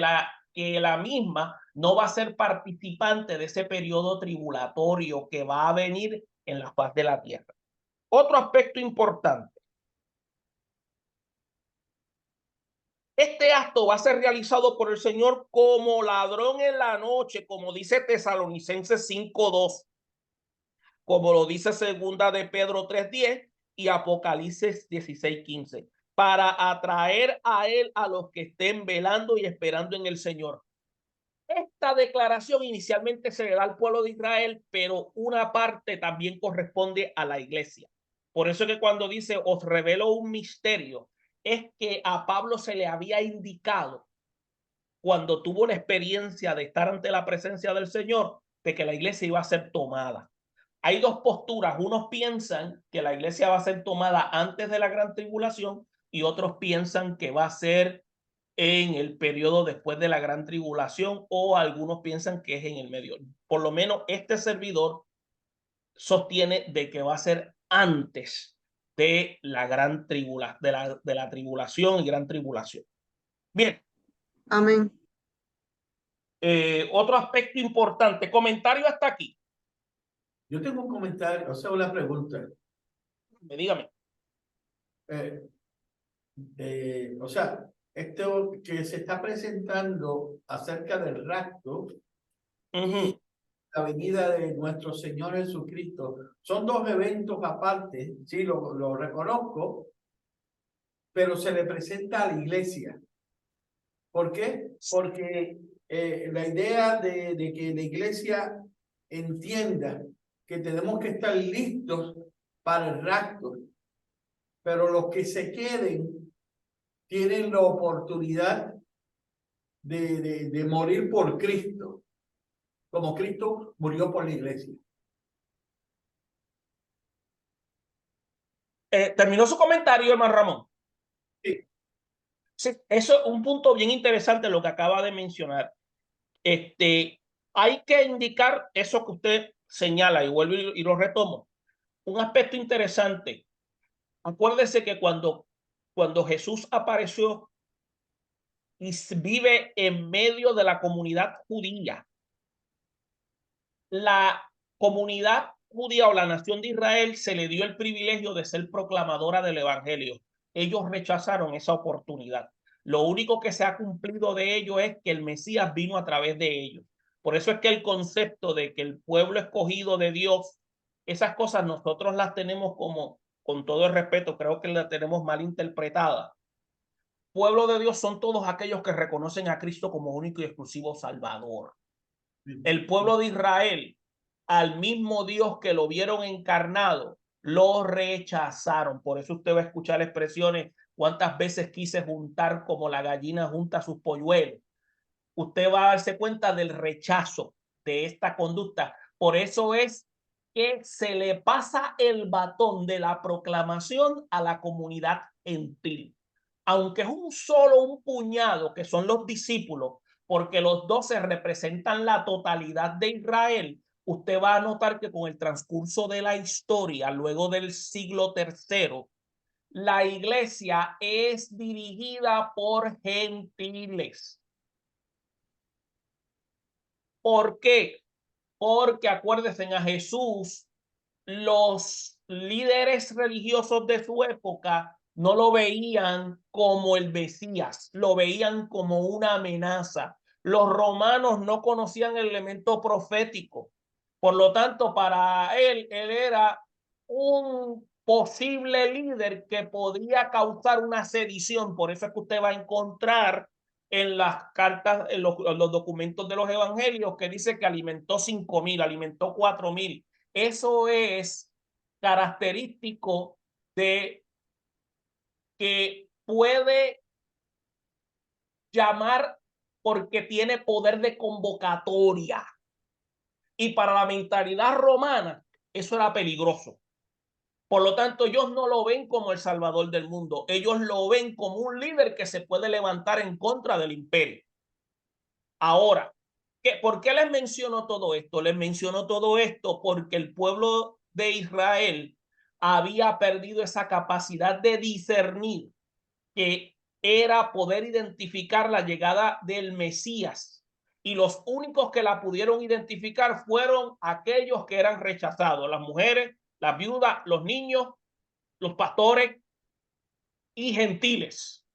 la misma no va a ser participante de ese periodo tribulatorio que va a venir en la faz de la tierra. Otro aspecto importante. Este acto va a ser realizado por el Señor como ladrón en la noche, como dice Tesalonicenses 5:2, como lo dice segunda de Pedro 3:10 y Apocalipsis 16:15, para atraer a él a los que estén velando y esperando en el Señor. Esta declaración inicialmente se le da al pueblo de Israel, pero una parte también corresponde a la iglesia. Por eso es que cuando dice, os revelo un misterio, es que a Pablo se le había indicado cuando tuvo la experiencia de estar ante la presencia del Señor, de que la iglesia iba a ser tomada. Hay dos posturas. Unos piensan que la iglesia va a ser tomada antes de la gran tribulación y otros piensan que va a ser en el periodo después de la gran tribulación, o algunos piensan que es en el medio. Por lo menos este servidor sostiene de que va a ser antes de la gran tribulación, de la tribulación y gran tribulación. Bien. Amén. Otro aspecto importante. Comentario hasta aquí. Yo tengo un comentario, o sea, una pregunta. Dígame. O sea, esto que se está presentando acerca del rapto y la venida de nuestro Señor Jesucristo son dos eventos aparte, sí, lo reconozco, pero se le presenta a la iglesia. ¿Por qué? Porque la idea de que la iglesia entienda que tenemos que estar listos para el rapto, pero los que se queden tienen la oportunidad de morir por Cristo, como Cristo murió por la iglesia. ¿Terminó su comentario, hermano Ramón? Sí. Sí, eso es un punto bien interesante lo que acaba de mencionar. Hay que indicar eso que usted señala, y vuelvo y lo retomo. Un aspecto interesante. Acuérdese que cuando Jesús apareció y vive en medio de la comunidad judía, la comunidad judía o la nación de Israel se le dio el privilegio de ser proclamadora del evangelio. Ellos rechazaron esa oportunidad. Lo único que se ha cumplido de ello es que el Mesías vino a través de ellos. Por eso es que el concepto de que el pueblo escogido de Dios, esas cosas nosotros las tenemos como, con todo el respeto, creo que las tenemos mal interpretadas. Pueblo de Dios son todos aquellos que reconocen a Cristo como único y exclusivo Salvador. El pueblo de Israel, al mismo Dios que lo vieron encarnado, lo rechazaron. Por eso usted va a escuchar expresiones: cuántas veces quise juntar como la gallina junta sus polluelos. Usted va a darse cuenta del rechazo de esta conducta. Por eso es que se le pasa el batón de la proclamación a la comunidad gentil. Aunque es un puñado que son los discípulos, porque los 12 representan la totalidad de Israel, usted va a notar que con el transcurso de la historia, luego del siglo III, la iglesia es dirigida por gentiles. ¿Por qué? Porque acuérdense, a Jesús, los líderes religiosos de su época no lo veían como el Mesías, lo veían como una amenaza. Los romanos no conocían el elemento profético. Por lo tanto, para él era un posible líder que podía causar una sedición. Por eso es que usted va a encontrar en las cartas, en los documentos de los evangelios, que dice que alimentó 5,000, alimentó 4,000. Eso es característico de que puede llamar porque tiene poder de convocatoria. Y para la mentalidad romana, eso era peligroso. Por lo tanto, ellos no lo ven como el salvador del mundo. Ellos lo ven como un líder que se puede levantar en contra del imperio. Ahora, ¿por qué les menciono todo esto? Les menciono todo esto porque el pueblo de Israel había perdido esa capacidad de discernir, que era poder identificar la llegada del Mesías. Y los únicos que la pudieron identificar fueron aquellos que eran rechazados: las mujeres, las viudas, los niños, los pastores y gentiles.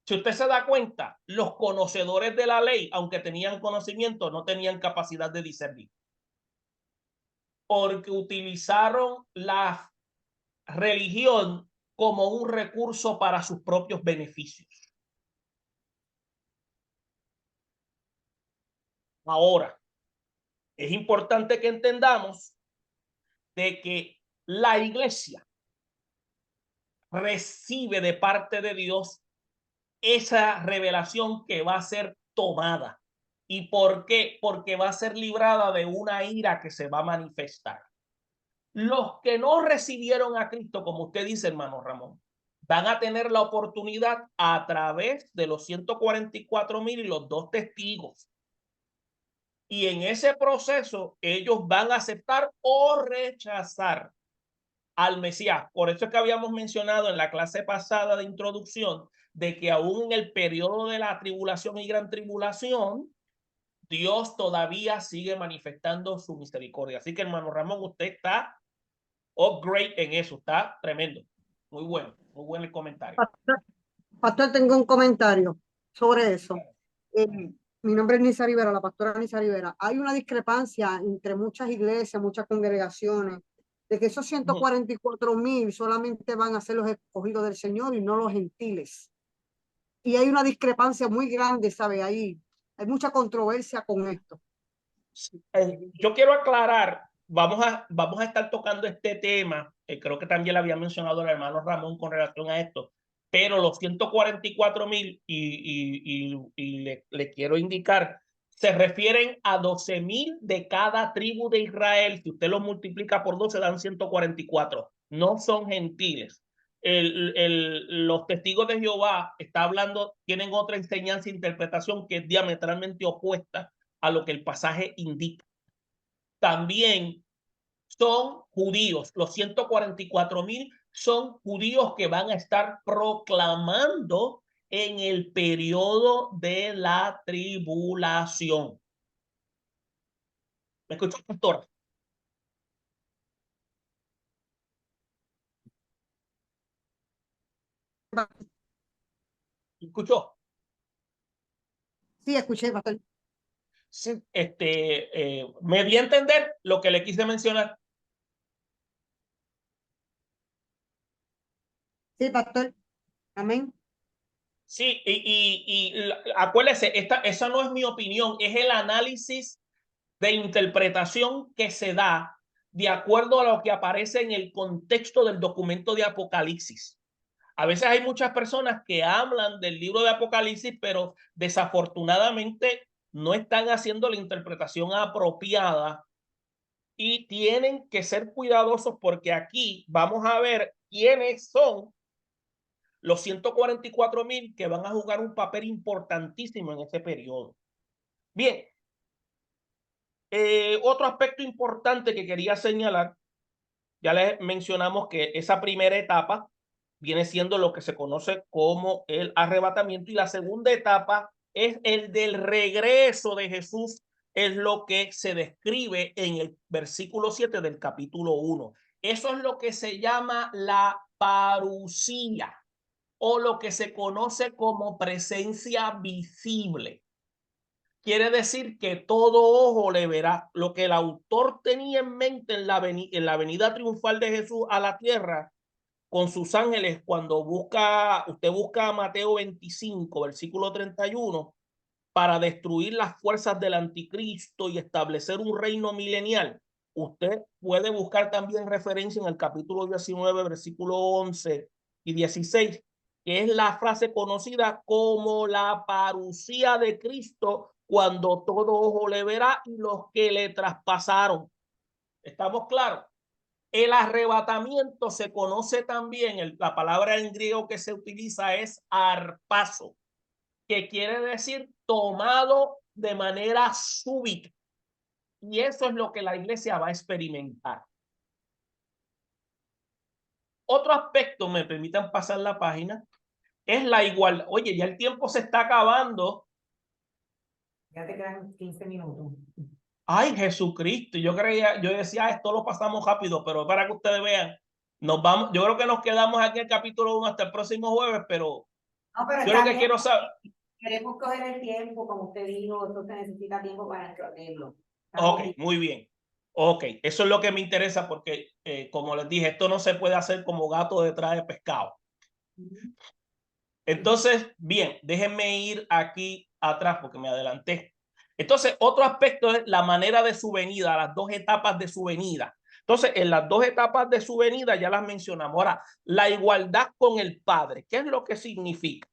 Si usted se da cuenta, los conocedores de la ley, aunque tenían conocimiento, no tenían capacidad de discernir, porque utilizaron la religión como un recurso para sus propios beneficios. Ahora, es importante que entendamos de que la iglesia recibe de parte de Dios esa revelación que va a ser tomada. ¿Y por qué? Porque va a ser librada de una ira que se va a manifestar. Los que no recibieron a Cristo, como usted dice, hermano Ramón, van a tener la oportunidad a través de los 144,000 y los 2 testigos. Y en ese proceso ellos van a aceptar o rechazar al Mesías. Por eso es que habíamos mencionado en la clase pasada de introducción de que aún en el periodo de la tribulación y gran tribulación, Dios todavía sigue manifestando su misericordia. Así que, hermano Ramón, usted está upgrade en eso, está tremendo. Muy bueno el comentario. Pastor, tengo un comentario sobre eso. Mi nombre es Nisa Rivera, la pastora Nisa Rivera. Hay una discrepancia entre muchas iglesias, muchas congregaciones, de que esos 144,000 solamente van a ser los escogidos del Señor y no los gentiles. Y hay una discrepancia muy grande, ¿sabe? Ahí hay mucha controversia con esto. Yo quiero aclarar, vamos a estar tocando este tema, creo que también lo había mencionado el hermano Ramón con relación a esto, pero los 144,000 y le quiero indicar, se refieren a 12,000 de cada tribu de Israel. Si usted lo multiplica por 12 dan 144, no son gentiles. Los testigos de Jehová está hablando, tienen otra enseñanza e interpretación que es diametralmente opuesta a lo que el pasaje indica. También son judíos, los 144,000 son judíos que van a estar proclamando en el periodo de la tribulación. ¿Me escuchó, pastor? ¿Escuchó? Sí, escuché, pastor. Sí, me di a entender lo que le quise mencionar. Sí, pastor. Amén. Sí, y acuérdese, esa no es mi opinión, es el análisis de interpretación que se da de acuerdo a lo que aparece en el contexto del documento de Apocalipsis. A veces hay muchas personas que hablan del libro de Apocalipsis, pero desafortunadamente no están haciendo la interpretación apropiada y tienen que ser cuidadosos porque aquí vamos a ver quiénes son los 144,000 que van a jugar un papel importantísimo en ese periodo. Bien, otro aspecto importante que quería señalar, ya les mencionamos que esa primera etapa viene siendo lo que se conoce como el arrebatamiento y la segunda etapa es el del regreso de Jesús, es lo que se describe en el versículo 7 del capítulo 1. Eso es lo que se llama la parusía o lo que se conoce como presencia visible. Quiere decir que todo ojo le verá. Lo que el autor tenía en mente en la venida triunfal de Jesús a la tierra con sus ángeles, cuando usted busca Mateo 25, versículo 31, para destruir las fuerzas del anticristo y establecer un reino milenial. Usted puede buscar también referencia en el capítulo 19, versículo 11 y 16, que es la frase conocida como la parusía de Cristo, cuando todo ojo le verá y los que le traspasaron. ¿Estamos claros? El arrebatamiento se conoce también, la palabra en griego que se utiliza es harpazo, que quiere decir tomado de manera súbita. Y eso es lo que la iglesia va a experimentar. Otro aspecto, me permitan pasar la página, es la igualdad. Oye, ya el tiempo se está acabando. Ya te quedan 15 minutos. Ay, Jesucristo, yo decía, esto lo pasamos rápido, pero para que ustedes vean, yo creo que nos quedamos aquí en el capítulo 1 hasta el próximo jueves, pero No, pero yo lo que quiero saber. Queremos coger el tiempo, como usted dijo, entonces necesita tiempo para entenderlo. Ok, muy bien. Ok, eso es lo que me interesa porque, como les dije, esto no se puede hacer como gato detrás de pescado. Entonces, bien, déjenme ir aquí atrás porque me adelanté. Entonces, otro aspecto es la manera de su venida, las 2 etapas de su venida. Entonces, en las dos etapas de su venida ya las mencionamos. Ahora, la igualdad con el Padre, ¿qué es lo que significa?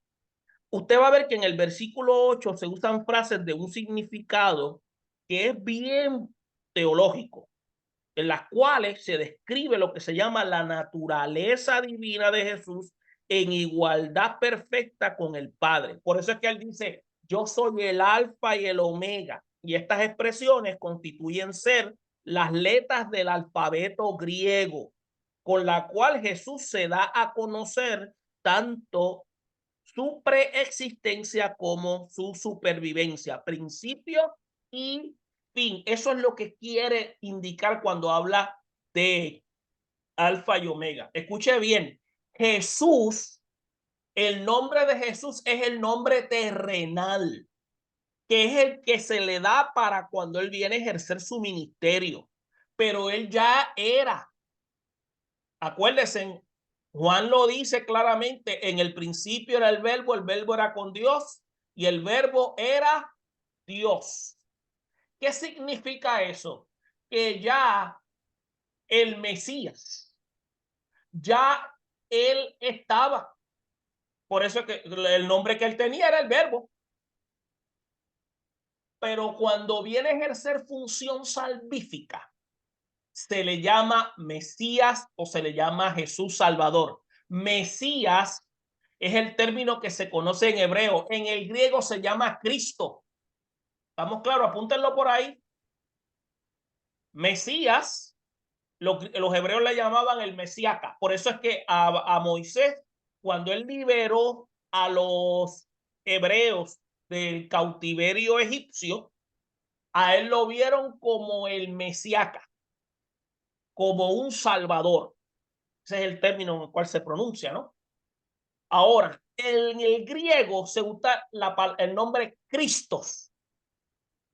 Usted va a ver que en el versículo 8 se usan frases de un significado que es bien teológico, en las cuales se describe lo que se llama la naturaleza divina de Jesús en igualdad perfecta con el Padre. Por eso es que él dice, yo soy el alfa y el omega. Y estas expresiones constituyen ser las letras del alfabeto griego, con la cual Jesús se da a conocer tanto su preexistencia como su supervivencia, principio y fin. Eso es lo que quiere indicar cuando habla de alfa y omega. Escuche bien, Jesús, el nombre de Jesús es el nombre terrenal, que es el que se le da para cuando él viene a ejercer su ministerio, pero él ya era. Acuérdense, Juan lo dice claramente, en el principio era el verbo era con Dios y el verbo era Dios. ¿Qué significa eso? Que ya el Mesías, ya él estaba. Por eso es que el nombre que él tenía era el verbo. Pero cuando viene a ejercer función salvífica, se le llama Mesías o se le llama Jesús Salvador. Mesías es el término que se conoce en hebreo. En el griego se llama Cristo. ¿Estamos claros? Apúntenlo por ahí. Mesías, los hebreos le llamaban el Mesíaca. Por eso es que a Moisés, cuando él liberó a los hebreos del cautiverio egipcio, a él lo vieron como el Mesíaca, como un salvador. Ese es el término en el cual se pronuncia, ¿no? Ahora, en el griego se usa el nombre Christos,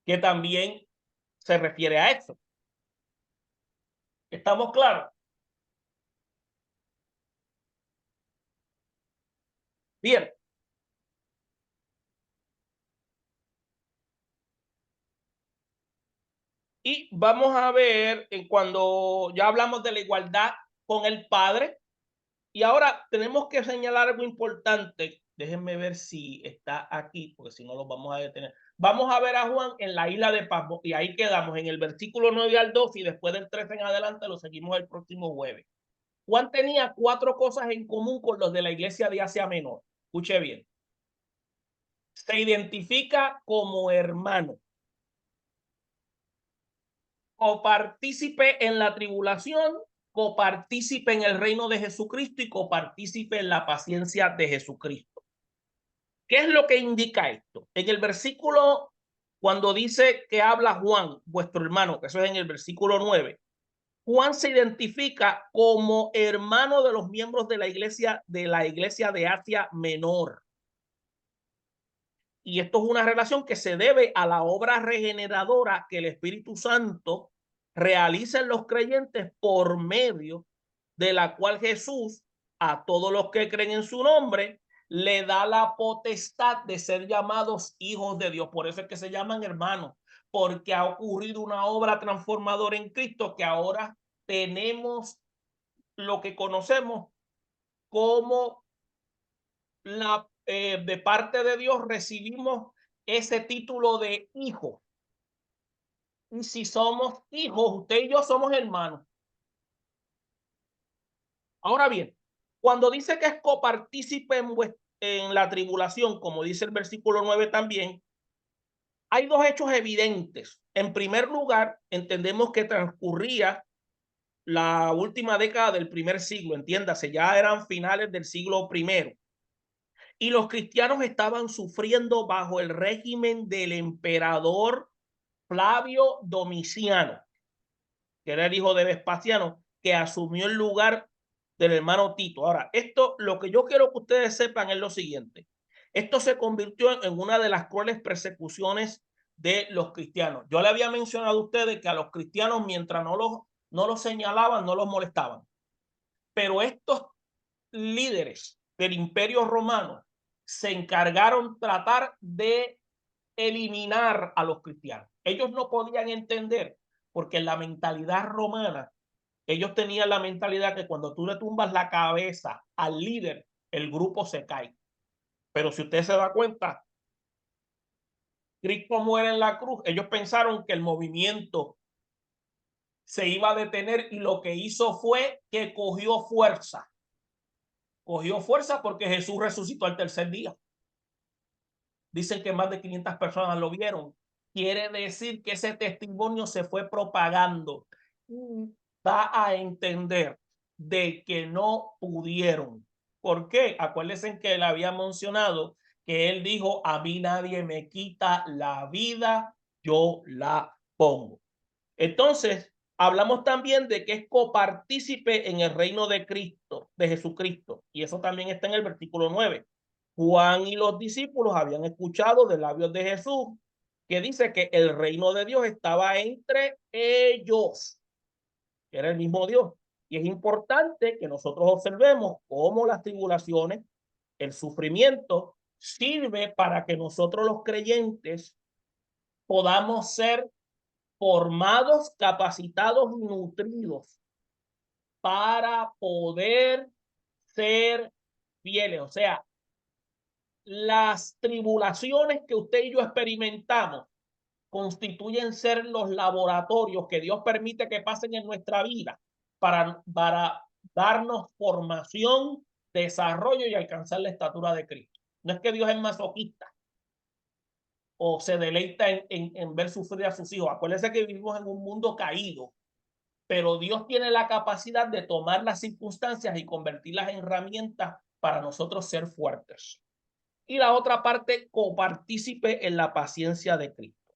que también se refiere a eso. ¿Estamos claros? Bien. Y vamos a ver cuando ya hablamos de la igualdad con el Padre. Y ahora tenemos que señalar algo importante. Déjenme ver si está aquí, porque si no lo vamos a detener. Vamos a ver a Juan en la isla de Patmos y ahí quedamos en el versículo 9 al 12 y después del 13 en adelante lo seguimos el próximo jueves. Juan tenía 4 cosas en común con los de la iglesia de Asia Menor. Escuche bien. Se identifica como hermano, copartícipe en la tribulación, copartícipe en el reino de Jesucristo y copartícipe en la paciencia de Jesucristo. ¿Qué es lo que indica esto? En el versículo, cuando dice que habla Juan, vuestro hermano, que eso es en el versículo 9, Juan se identifica como hermano de los miembros de la iglesia de Asia Menor. Y esto es una relación que se debe a la obra regeneradora que el Espíritu Santo realiza en los creyentes por medio de la cual Jesús a todos los que creen en su nombre le da la potestad de ser llamados hijos de Dios. Por eso es que se llaman hermanos, porque ha ocurrido una obra transformadora en Cristo que ahora tenemos lo que conocemos como de parte de Dios recibimos ese título de hijo. Y si somos hijos, usted y yo somos hermanos. Ahora bien, cuando dice que es copartícipe en la tribulación, como dice el versículo 9 también, hay 2 hechos evidentes. En primer lugar, entendemos que transcurría la última década del primer siglo, entiéndase, ya eran finales del siglo primero. Y los cristianos estaban sufriendo bajo el régimen del emperador Flavio Domiciano, que era el hijo de Vespasiano, que asumió el lugar del hermano Tito. Ahora, esto, lo que yo quiero que ustedes sepan es lo siguiente. Esto se convirtió en una de las crueles persecuciones de los cristianos. Yo le había mencionado a ustedes que a los cristianos, mientras no los señalaban, no los molestaban. Pero estos líderes del Imperio Romano se encargaron de tratar de eliminar a los cristianos. Ellos no podían entender, porque en la mentalidad romana ellos tenían la mentalidad que cuando tú le tumbas la cabeza al líder, el grupo se cae. Pero si usted se da cuenta, Cristo muere en la cruz. Ellos pensaron que el movimiento se iba a detener y lo que hizo fue que cogió fuerza. Cogió fuerza porque Jesús resucitó al tercer día. Dicen que más de 500 personas lo vieron. Quiere decir que ese testimonio se fue propagando. Da a entender de que no pudieron. ¿Por qué? Acuérdense que él había mencionado que él dijo, a mí nadie me quita la vida, yo la pongo. Entonces, hablamos también de que es copartícipe en el reino de Cristo, de Jesucristo. Y eso también está en el versículo 9. Juan y los discípulos habían escuchado de labios de Jesús que dice que el reino de Dios estaba entre ellos. Era el mismo Dios. Y es importante que nosotros observemos cómo las tribulaciones, el sufrimiento, sirve para que nosotros los creyentes podamos ser formados, capacitados y nutridos para poder ser fieles. O sea, las tribulaciones que usted y yo experimentamos constituyen ser los laboratorios que Dios permite que pasen en nuestra vida para darnos formación, desarrollo y alcanzar la estatura de Cristo. No es que Dios es masoquista o se deleita en ver sufrir a sus hijos. Acuérdense que vivimos en un mundo caído, pero Dios tiene la capacidad de tomar las circunstancias y convertirlas en herramientas para nosotros ser fuertes. Y la otra parte, copartícipe en la paciencia de Cristo.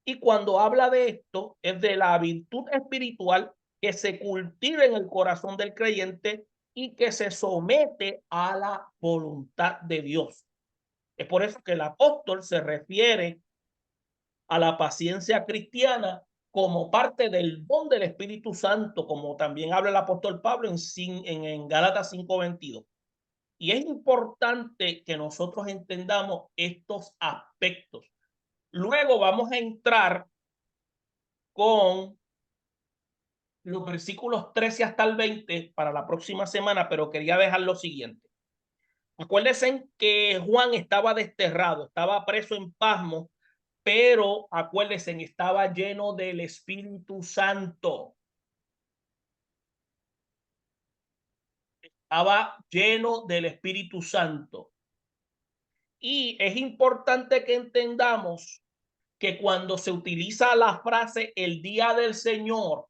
Y cuando habla de esto, es de la virtud espiritual que se cultiva en el corazón del creyente y que se somete a la voluntad de Dios. Es por eso que el apóstol se refiere a la paciencia cristiana como parte del don del Espíritu Santo, como también habla el apóstol Pablo en Gálatas 5:22. Y es importante que nosotros entendamos estos aspectos. Luego vamos a entrar con los versículos 13 hasta el 20 para la próxima semana, pero quería dejar lo siguiente. Acuérdense que Juan estaba desterrado, estaba preso en Pasmo, pero acuérdense, estaba lleno del Espíritu Santo. Estaba lleno del Espíritu Santo. Y es importante que entendamos que cuando se utiliza la frase el día del Señor,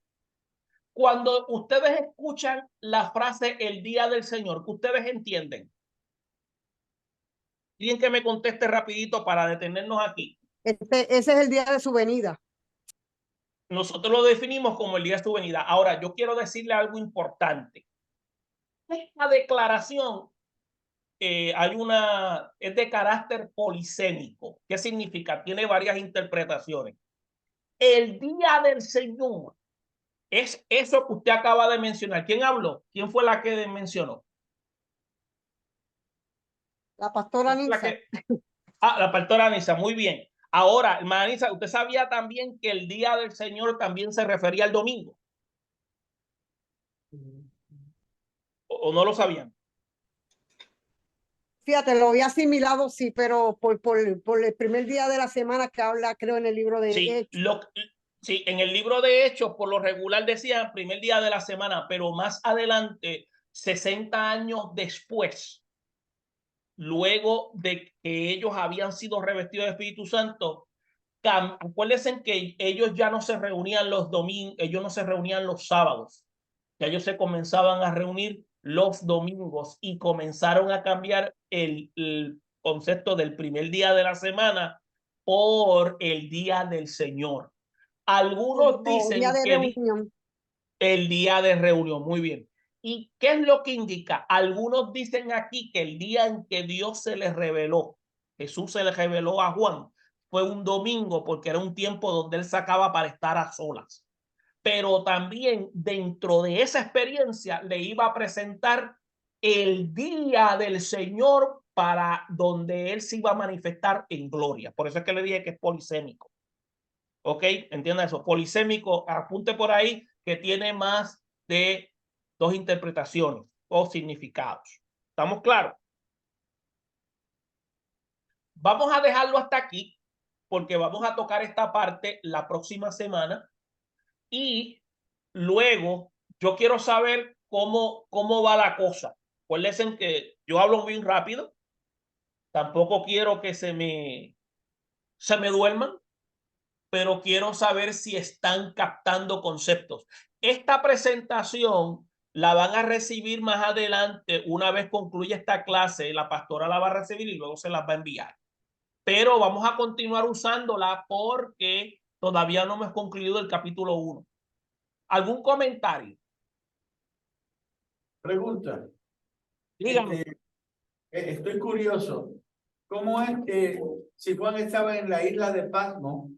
cuando ustedes escuchan la frase el día del Señor, ¿qué ustedes entienden? Alguien que me conteste rapidito para detenernos aquí. Ese es el día de su venida. Nosotros lo definimos como el día de su venida. Ahora, yo quiero decirle algo importante. Esta declaración es de carácter polisémico. ¿Qué significa? Tiene varias interpretaciones. El día del Señor es eso que usted acaba de mencionar. ¿Quién habló? ¿Quién fue la que mencionó? La pastora Nisa. La pastora Nisa, muy bien. Ahora, hermana Nisa, ¿usted sabía también que el día del Señor también se refería al domingo? ¿O no lo sabían? Fíjate, lo había asimilado, sí, pero por el primer día de la semana que habla, creo, en el libro de Hechos. Sí, en el libro de Hechos, por lo regular decían primer día de la semana, pero más adelante, 60 años después, luego de que ellos habían sido revestidos de Espíritu Santo, acuérdense que ellos ya no se reunían los domingos, ellos no se reunían los sábados, ya ellos se comenzaban a reunir los domingos y comenzaron a cambiar el concepto del primer día de la semana por el día del Señor. Algunos dicen día de reunión. El día de reunión, muy bien. ¿Y qué es lo que indica? Algunos dicen aquí que el día en que Dios se les reveló, Jesús se les reveló a Juan, fue un domingo porque era un tiempo donde él sacaba para estar a solas. Pero también dentro de esa experiencia le iba a presentar el día del Señor para donde él se iba a manifestar en gloria. Por eso es que le dije que es polisémico. ¿Ok? Entienda eso. Polisémico, apunte por ahí que tiene más de dos interpretaciones o significados. ¿Estamos claros? Vamos a dejarlo hasta aquí porque vamos a tocar esta parte la próxima semana y luego yo quiero saber cómo va la cosa. Acuérdense que yo hablo muy rápido. Tampoco quiero que se me duerman, pero quiero saber si están captando conceptos. Esta presentación la van a recibir más adelante. Una vez concluya esta clase, la pastora la va a recibir y luego se las va a enviar. Pero vamos a continuar usándola porque todavía no hemos concluido el capítulo 1. ¿Algún comentario? Pregunta. Dígame. Estoy curioso. ¿Cómo es que si Juan estaba en la isla de Patmos,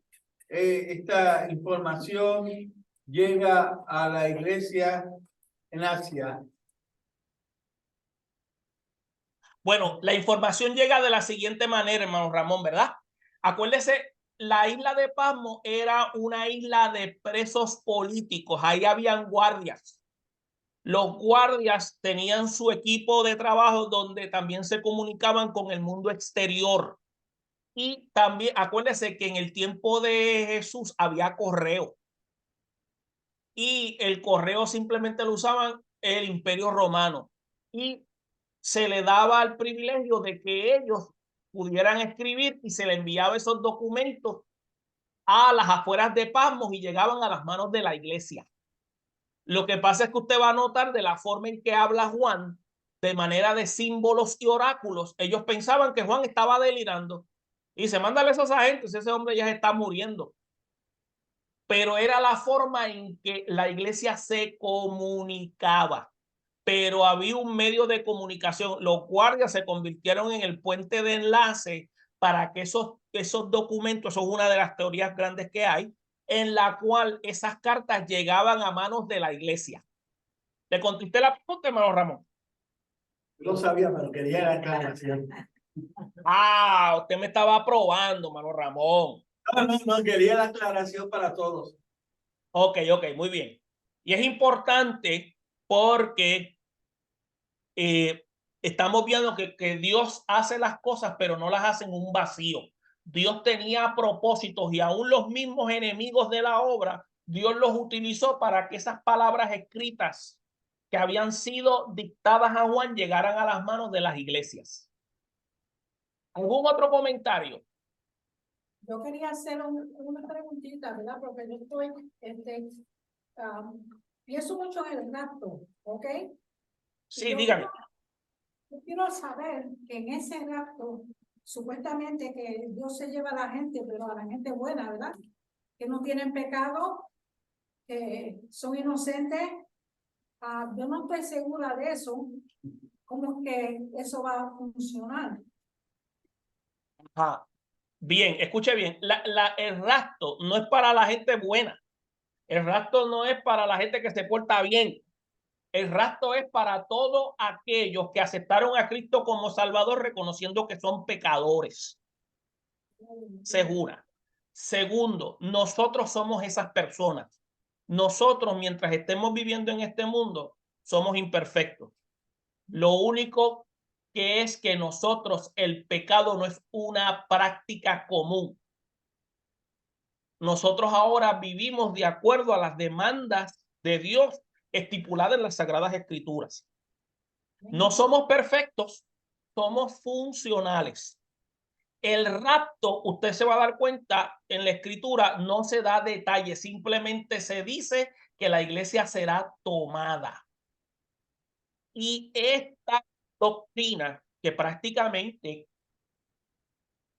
esta información llega a la iglesia en Asia? Bueno, la información llega de la siguiente manera, hermano Ramón, ¿verdad? Acuérdese, la isla de Patmos era una isla de presos políticos. Ahí habían guardias. Los guardias tenían su equipo de trabajo donde también se comunicaban con el mundo exterior. Y también acuérdese que en el tiempo de Jesús había correo. Y el correo simplemente lo usaban el Imperio Romano. Y se le daba el privilegio de que ellos pudieran escribir y se le enviaba esos documentos a las afueras de Patmos y llegaban a las manos de la iglesia. Lo que pasa es que usted va a notar de la forma en que habla Juan, de manera de símbolos y oráculos, ellos pensaban que Juan estaba delirando y se mándale a esos agentes, ese hombre ya se está muriendo. Pero era la forma en que la iglesia se comunicaba. Pero había un medio de comunicación. Los guardias se convirtieron en el puente de enlace para que esos documentos, son una de las teorías grandes que hay, en la cual esas cartas llegaban a manos de la iglesia. ¿Le contesté la pregunta, hermano Ramón? Lo sabía, pero quería la aclaración. Ah, usted me estaba aprobando, hermano Ramón. No, quería la aclaración para todos. Ok, muy bien. Y es importante porque estamos viendo que Dios hace las cosas, pero no las hace en un vacío. Dios tenía propósitos y aún los mismos enemigos de la obra, Dios los utilizó para que esas palabras escritas que habían sido dictadas a Juan llegaran a las manos de las iglesias. ¿Algún otro comentario? Yo quería hacer una preguntita, ¿verdad? Porque yo estoy, pienso mucho en el rapto, ¿ok? Sí, dígame. Yo quiero saber que en ese rapto, supuestamente que Dios se lleva a la gente, pero a la gente buena, ¿verdad? Que no tienen pecado, que son inocentes. Yo no estoy segura de eso. ¿Cómo es que eso va a funcionar? Ajá. Bien, escuche bien. El rapto no es para la gente buena. El rapto no es para la gente que se porta bien. El rapto es para todos aquellos que aceptaron a Cristo como Salvador, reconociendo que son pecadores. Segura. Segundo, nosotros somos esas personas. Nosotros, mientras estemos viviendo en este mundo, somos imperfectos. Lo único que es que nosotros, el pecado no es una práctica común. Nosotros ahora vivimos de acuerdo a las demandas de Dios estipuladas en las Sagradas Escrituras. No somos perfectos, somos funcionales. El rapto, usted se va a dar cuenta, en la Escritura no se da detalle, simplemente se dice que la iglesia será tomada. Y esta doctrina que prácticamente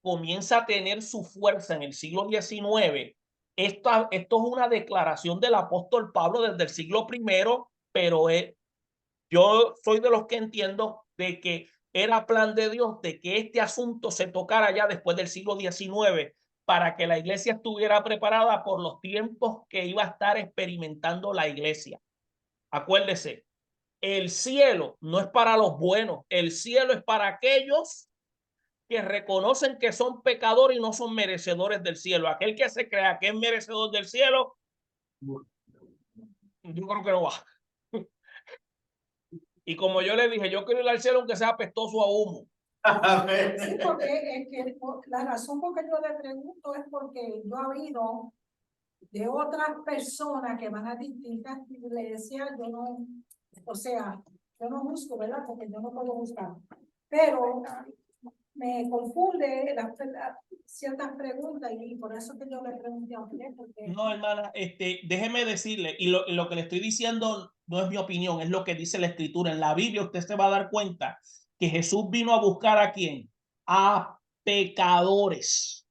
comienza a tener su fuerza en el siglo XIX, esto es una declaración del apóstol Pablo desde el siglo I, pero yo soy de los que entiendo de que era plan de Dios de que este asunto se tocara ya después del siglo XIX para que la iglesia estuviera preparada por los tiempos que iba a estar experimentando la iglesia. Acuérdese, el cielo no es para los buenos, el cielo es para aquellos que reconocen que son pecadores y no son merecedores del cielo. Aquel que se crea que es merecedor del cielo, yo creo que no va. Y como yo le dije, yo quiero ir al cielo aunque sea apestoso a humo. Sí, porque es que la razón por que yo le pregunto es porque yo he oído de otras personas que van a distintas iglesias, yo no, o sea, yo no juzgo, ¿verdad? Porque yo no puedo juzgar, pero me confunde ciertas preguntas y por eso que yo le pregunté a usted, porque... No, hermana, déjeme decirle, y lo que le estoy diciendo no es mi opinión, es lo que dice la Escritura. En la Biblia usted se va a dar cuenta que Jesús vino a buscar ¿a quién? A pecadores.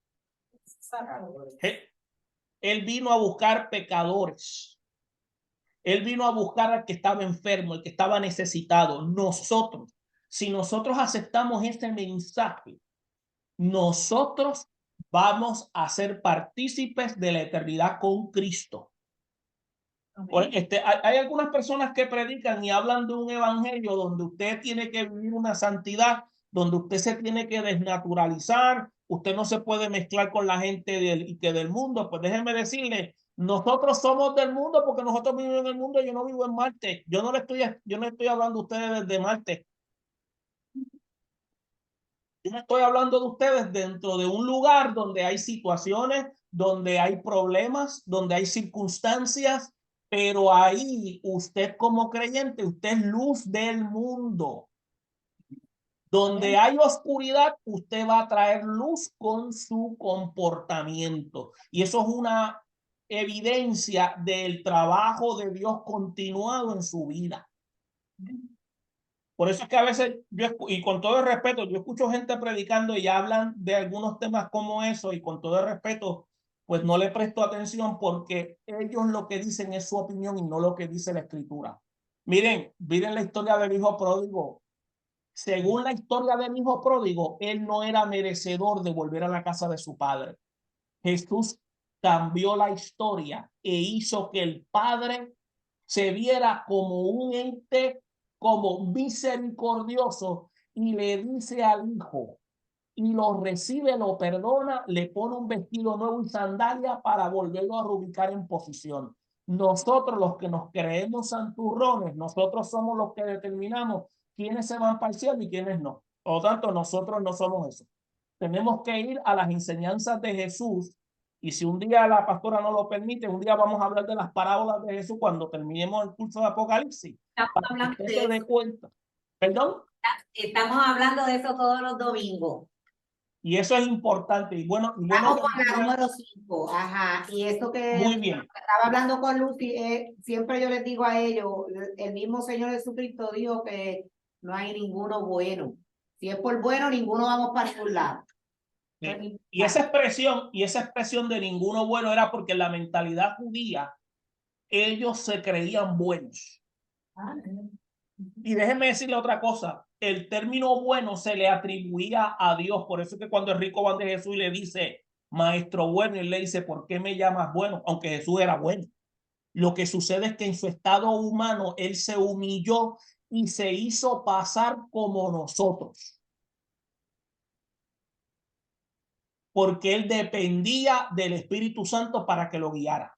Él vino a buscar pecadores. Él vino a buscar al que estaba enfermo, el que estaba necesitado. Nosotros, si nosotros aceptamos este mensaje, nosotros vamos a ser partícipes de la eternidad con Cristo. Hay algunas personas que predican y hablan de un evangelio donde usted tiene que vivir una santidad, donde usted se tiene que desnaturalizar, usted no se puede mezclar con la gente del mundo. Pues déjenme decirle, nosotros somos del mundo porque nosotros vivimos en el mundo. Yo no vivo en Marte. Yo no estoy hablando de ustedes desde Marte. Yo no estoy hablando de ustedes dentro de un lugar donde hay situaciones, donde hay problemas, donde hay circunstancias, pero ahí usted como creyente, usted es luz del mundo. Donde hay oscuridad, usted va a traer luz con su comportamiento. Y eso es una evidencia del trabajo de Dios continuado en su vida. Por eso es que a veces, y con todo el respeto, yo escucho gente predicando y hablan de algunos temas como eso, y con todo el respeto, pues no le presto atención porque ellos lo que dicen es su opinión y no lo que dice la Escritura. Miren la historia del hijo pródigo. Según la historia del hijo pródigo, él no era merecedor de volver a la casa de su padre. Jesús cambió la historia e hizo que el padre se viera como un ente, como misericordioso, y le dice al hijo, y lo recibe, lo perdona, le pone un vestido nuevo y sandalia para volverlo a reubicar en posición. Nosotros, los que nos creemos santurrones, nosotros somos los que determinamos quiénes se van para el cielo y quiénes no. Por lo tanto, nosotros no somos eso. Tenemos que ir a las enseñanzas de Jesús, y si un día la pastora no lo permite, un día vamos a hablar de las parábolas de Jesús cuando terminemos el curso de Apocalipsis. Estamos Para hablando que de usted se dé eso. cuenta. ¿Perdón? Estamos hablando de eso todos los domingos. Y eso es importante. Y bueno, Vamos con la número 5. Ajá. Y esto que muy bien. estaba hablando con Lucy, siempre yo les digo a ellos, el mismo Señor Jesucristo dijo que no hay ninguno bueno. Si es por bueno, ninguno vamos para ningún lado. Sí. Y esa expresión de ninguno bueno era porque en la mentalidad judía ellos se creían buenos. Y déjenme decirle otra cosa, el término bueno se le atribuía a Dios. Por eso es que cuando el rico va de Jesús y le dice, maestro bueno, él le dice, ¿por qué me llamas bueno? Aunque Jesús era bueno. Lo que sucede es que en su estado humano él se humilló y se hizo pasar como nosotros, porque él dependía del Espíritu Santo para que lo guiara.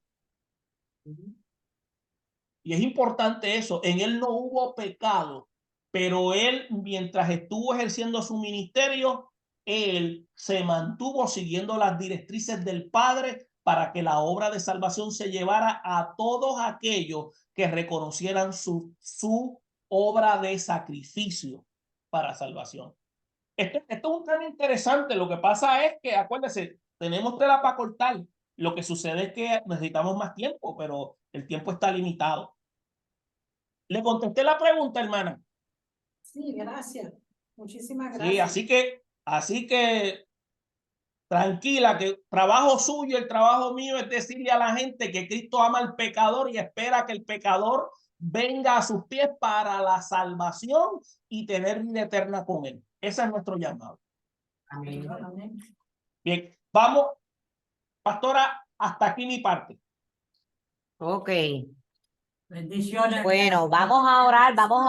Y es importante eso, en él no hubo pecado, pero él, mientras estuvo ejerciendo su ministerio, él se mantuvo siguiendo las directrices del Padre para que la obra de salvación se llevara a todos aquellos que reconocieran su obra de sacrificio para salvación. Esto es un tema interesante. Lo que pasa es que, acuérdense, tenemos tela para cortar. Lo que sucede es que necesitamos más tiempo, pero el tiempo está limitado. ¿Le contesté la pregunta, hermana? Sí, gracias. Muchísimas gracias. Sí, así que tranquila, que el trabajo suyo, el trabajo mío es decirle a la gente que Cristo ama al pecador y espera que el pecador venga a sus pies para la salvación y tener vida eterna con él. Ese es nuestro llamado. Amén. Bien, vamos, pastora, hasta aquí mi parte. Ok. Bendiciones. Bueno, vamos a orar, vamos a